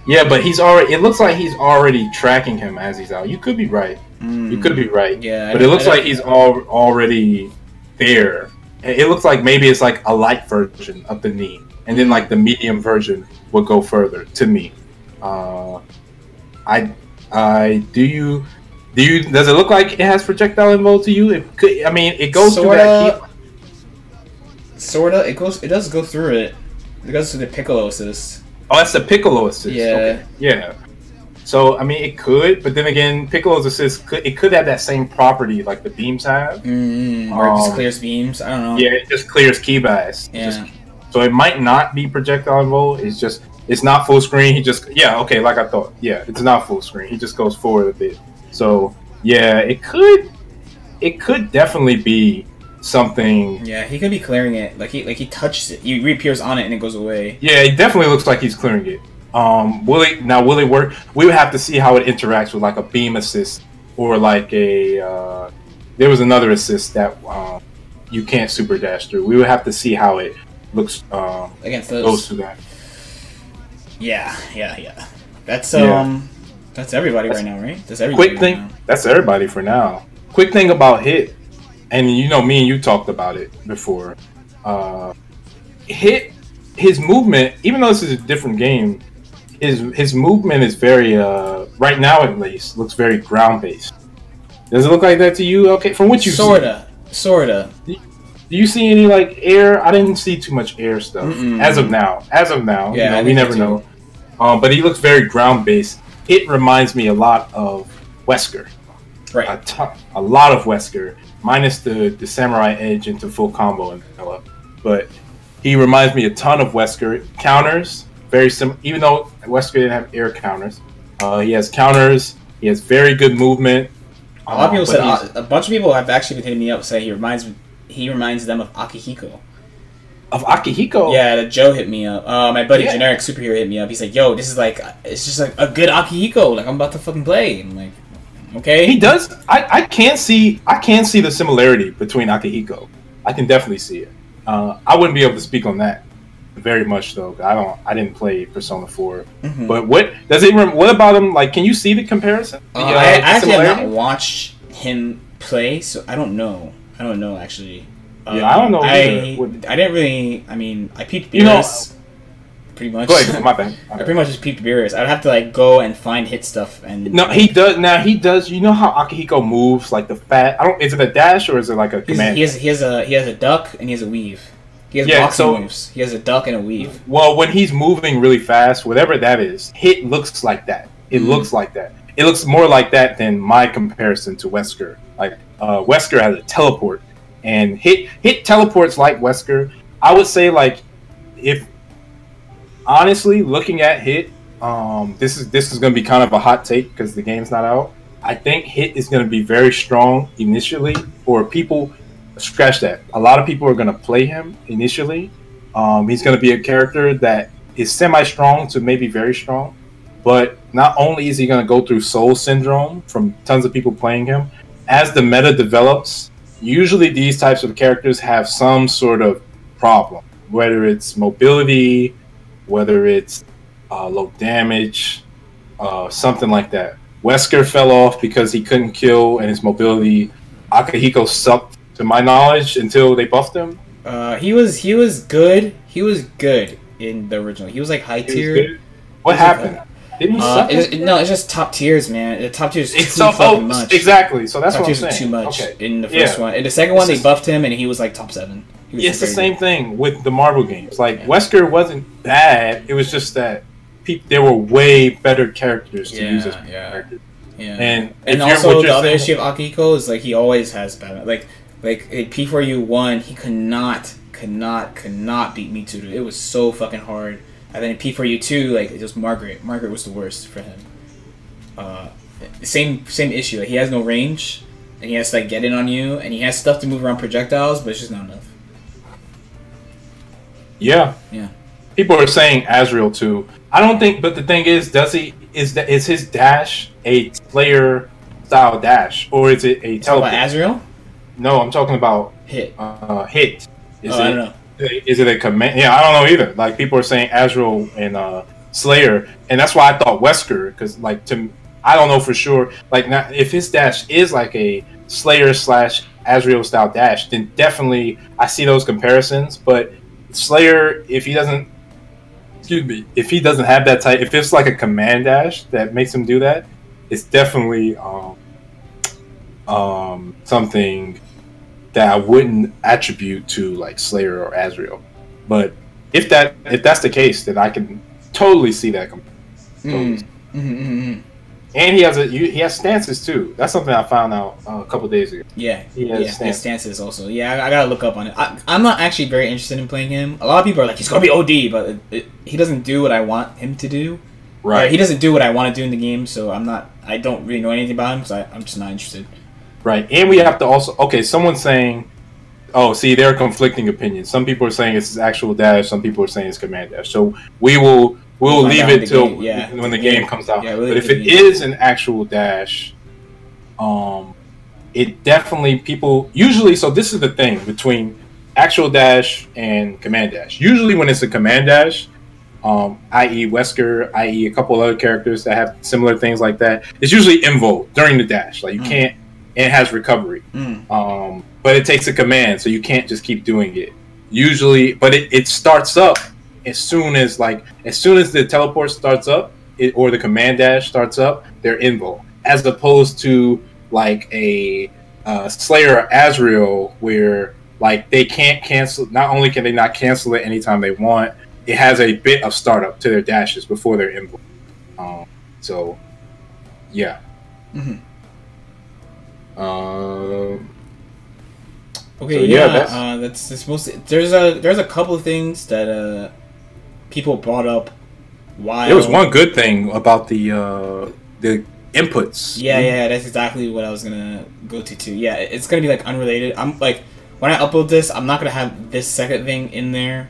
Yeah, but he's already. It looks like he's already tracking him as he's out. You could be right. You could be right.
Yeah,
but it looks like he's already there. It looks like maybe it's like a light version of the knee, and then like the medium version would go further to me. Does it look like it has projectile involved to you? It could. I mean, it goes through that key.
Sorta. It does go through it. It goes through the Piccolo assist.
Oh, that's the Piccolo assist.
Yeah.
Okay. Yeah. So I mean, it could, but then again, Piccolo's assist could have that same property like the beams have.
Or it just clears beams. I don't know.
Yeah, it just clears key bass.
Yeah.
So it might not be projectile involved. It's not full screen. Okay, like I thought. Yeah, it's not full screen. He just goes forward a bit. So yeah, it could definitely be something.
Yeah, he could be clearing it. Like he touches it. He reappears on it and it goes away.
Yeah, it definitely looks like he's clearing it. Will it work? We would have to see how it interacts with like a beam assist or like a. There was another assist that you can't super dash through. We would have to see how it looks
against those.
Goes through that.
Yeah. That's everybody right now, right? That's everybody.
Quick thing. That's everybody for now. Quick thing about Hit, and you know, me and you talked about it before. Hit, his movement, even though this is a different game, his movement is very right now at least looks very ground based. Does it look like that to you? Okay, from what you
sorta.
Do you see any like air? I didn't see too much air stuff as of now.
Yeah,
we never know. But he looks very ground based. It reminds me a lot of Wesker.
Right.
A lot of Wesker, minus the samurai edge into full combo and vanilla. But he reminds me a ton of Wesker. Counters, very similar. Even though Wesker didn't have air counters, he has counters. He has very good movement.
A lot of people said. A bunch of people have actually been hitting me up saying he reminds them of Akihiko.
Of Akihiko?
Yeah, Joe hit me up. My buddy Generic Superhero hit me up. He's like, "Yo, this is like, it's just like a good Akihiko. Like I'm about to fucking play." I'm like, okay.
He does. I can see the similarity between Akihiko. I can definitely see it. I wouldn't be able to speak on that very much though. I didn't play Persona 4. But what about him? Like, can you see the comparison?
I actually have not watched him play, so I don't know. Actually.
Yeah, I don't know.
I didn't really. I mean, I peeped Beerus. Pretty much.
Go ahead, my bad.
I pretty much just peeped Beerus. I'd have to like go and find Hit stuff and.
No, he does. Now he does. You know how Akihiko moves, like the fat. Is it a dash or is it like a command?
He has a duck and he has a weave. He has boxing moves. He has a duck and a weave.
Well, when he's moving really fast, whatever that is, Hit looks like that. It looks like that. It looks more like that than my comparison to Wesker. Like Wesker has a teleport, and Hit teleports like Wesker. I would say like if honestly looking at Hit, this is going to be kind of a hot take because the game's not out. I think Hit is going to be very strong initially, or people scratch that. A lot of people are going to play him initially. He's going to be a character that is semi-strong to maybe very strong, but not only is he going to go through soul syndrome from tons of people playing him, as the meta develops, usually these types of characters have some sort of problem, whether it's mobility, whether it's low damage, something like that. Wesker fell off because he couldn't kill and his mobility. Akihiko sucked, to my knowledge, until they buffed him.
He was good. He was good in the original. He was like high tier.
What happened? Didn't he suck?
No, it's just top tiers, man. The top tiers
it's
too fucking much.
Exactly. So that's
top
what I'm
tiers are
saying.
too much
Okay.
in the first one. In the second one, they buffed him and he was like top 7.
It's the same thing with the Marvel games. Like Wesker wasn't bad. It was just that there were way better characters to use as characters.
Yeah.
And
also the other issue of Akihiko is like he always has bad like P4U 1 he could not beat Mitsuru. It was so fucking hard. And then in P4U 2 like it was Margaret was the worst for him. Same issue. Like, he has no range and he has to like get in on you and he has stuff to move around projectiles, but it's just not enough.
Yeah. People are saying Azrael too. I don't think, but the thing is, is his dash a Slayer style dash, or is it a teleport?
About Azrael?
No, I'm talking about
Hit.
Hit.
I don't know.
Is it a command? Yeah, I don't know either. Like people are saying Azrael and Slayer, and that's why I thought Wesker, because like I don't know for sure. Like now, if his dash is like a Slayer / Azrael style dash, then definitely I see those comparisons. But Slayer, if he doesn't have that type, if it's like a command dash that makes him do that, it's definitely something that I wouldn't attribute to like Slayer or Azrael. But if that's the case, then I can totally see that. And he has stances too. That's something I found out a couple days ago.
Yeah, his stances also. Yeah, I gotta look up on it. I'm not actually very interested in playing him. A lot of people are like, he's gonna be OD, but he doesn't do what I want him to do. Right. He doesn't do what I want to do in the game, so I don't really know anything about him, so I'm just not interested. Right,
and we have to also... Okay, someone's saying... Oh, see, there are conflicting opinions. Some people are saying it's his actual dash, some people are saying it's command dash. So we'll leave it till when the game comes out. Yeah, but if it is an actual dash, it definitely people... Usually, so this is the thing between actual dash and command dash. Usually when it's a command dash... i.e. Wesker, i.e. a couple other characters that have similar things like that. It's usually invo during the dash. Like you can't, and it has recovery. But it takes a command, so you can't just keep doing it. Usually, but it starts up as soon as the teleport starts up, or the command dash starts up, they're invo. As opposed to like a Slayer or Azrael, where like they can't cancel. Not only can they not cancel it anytime they want, it has a bit of startup to their dashes before they're invo. So, yeah.
Okay, so that's mostly. There's a couple of things that people brought up. Why
there was one good thing about the inputs.
Yeah, that's exactly what I was gonna go to too. Yeah, it's gonna be like unrelated. I'm like, when I upload this, I'm not gonna have this second thing in there.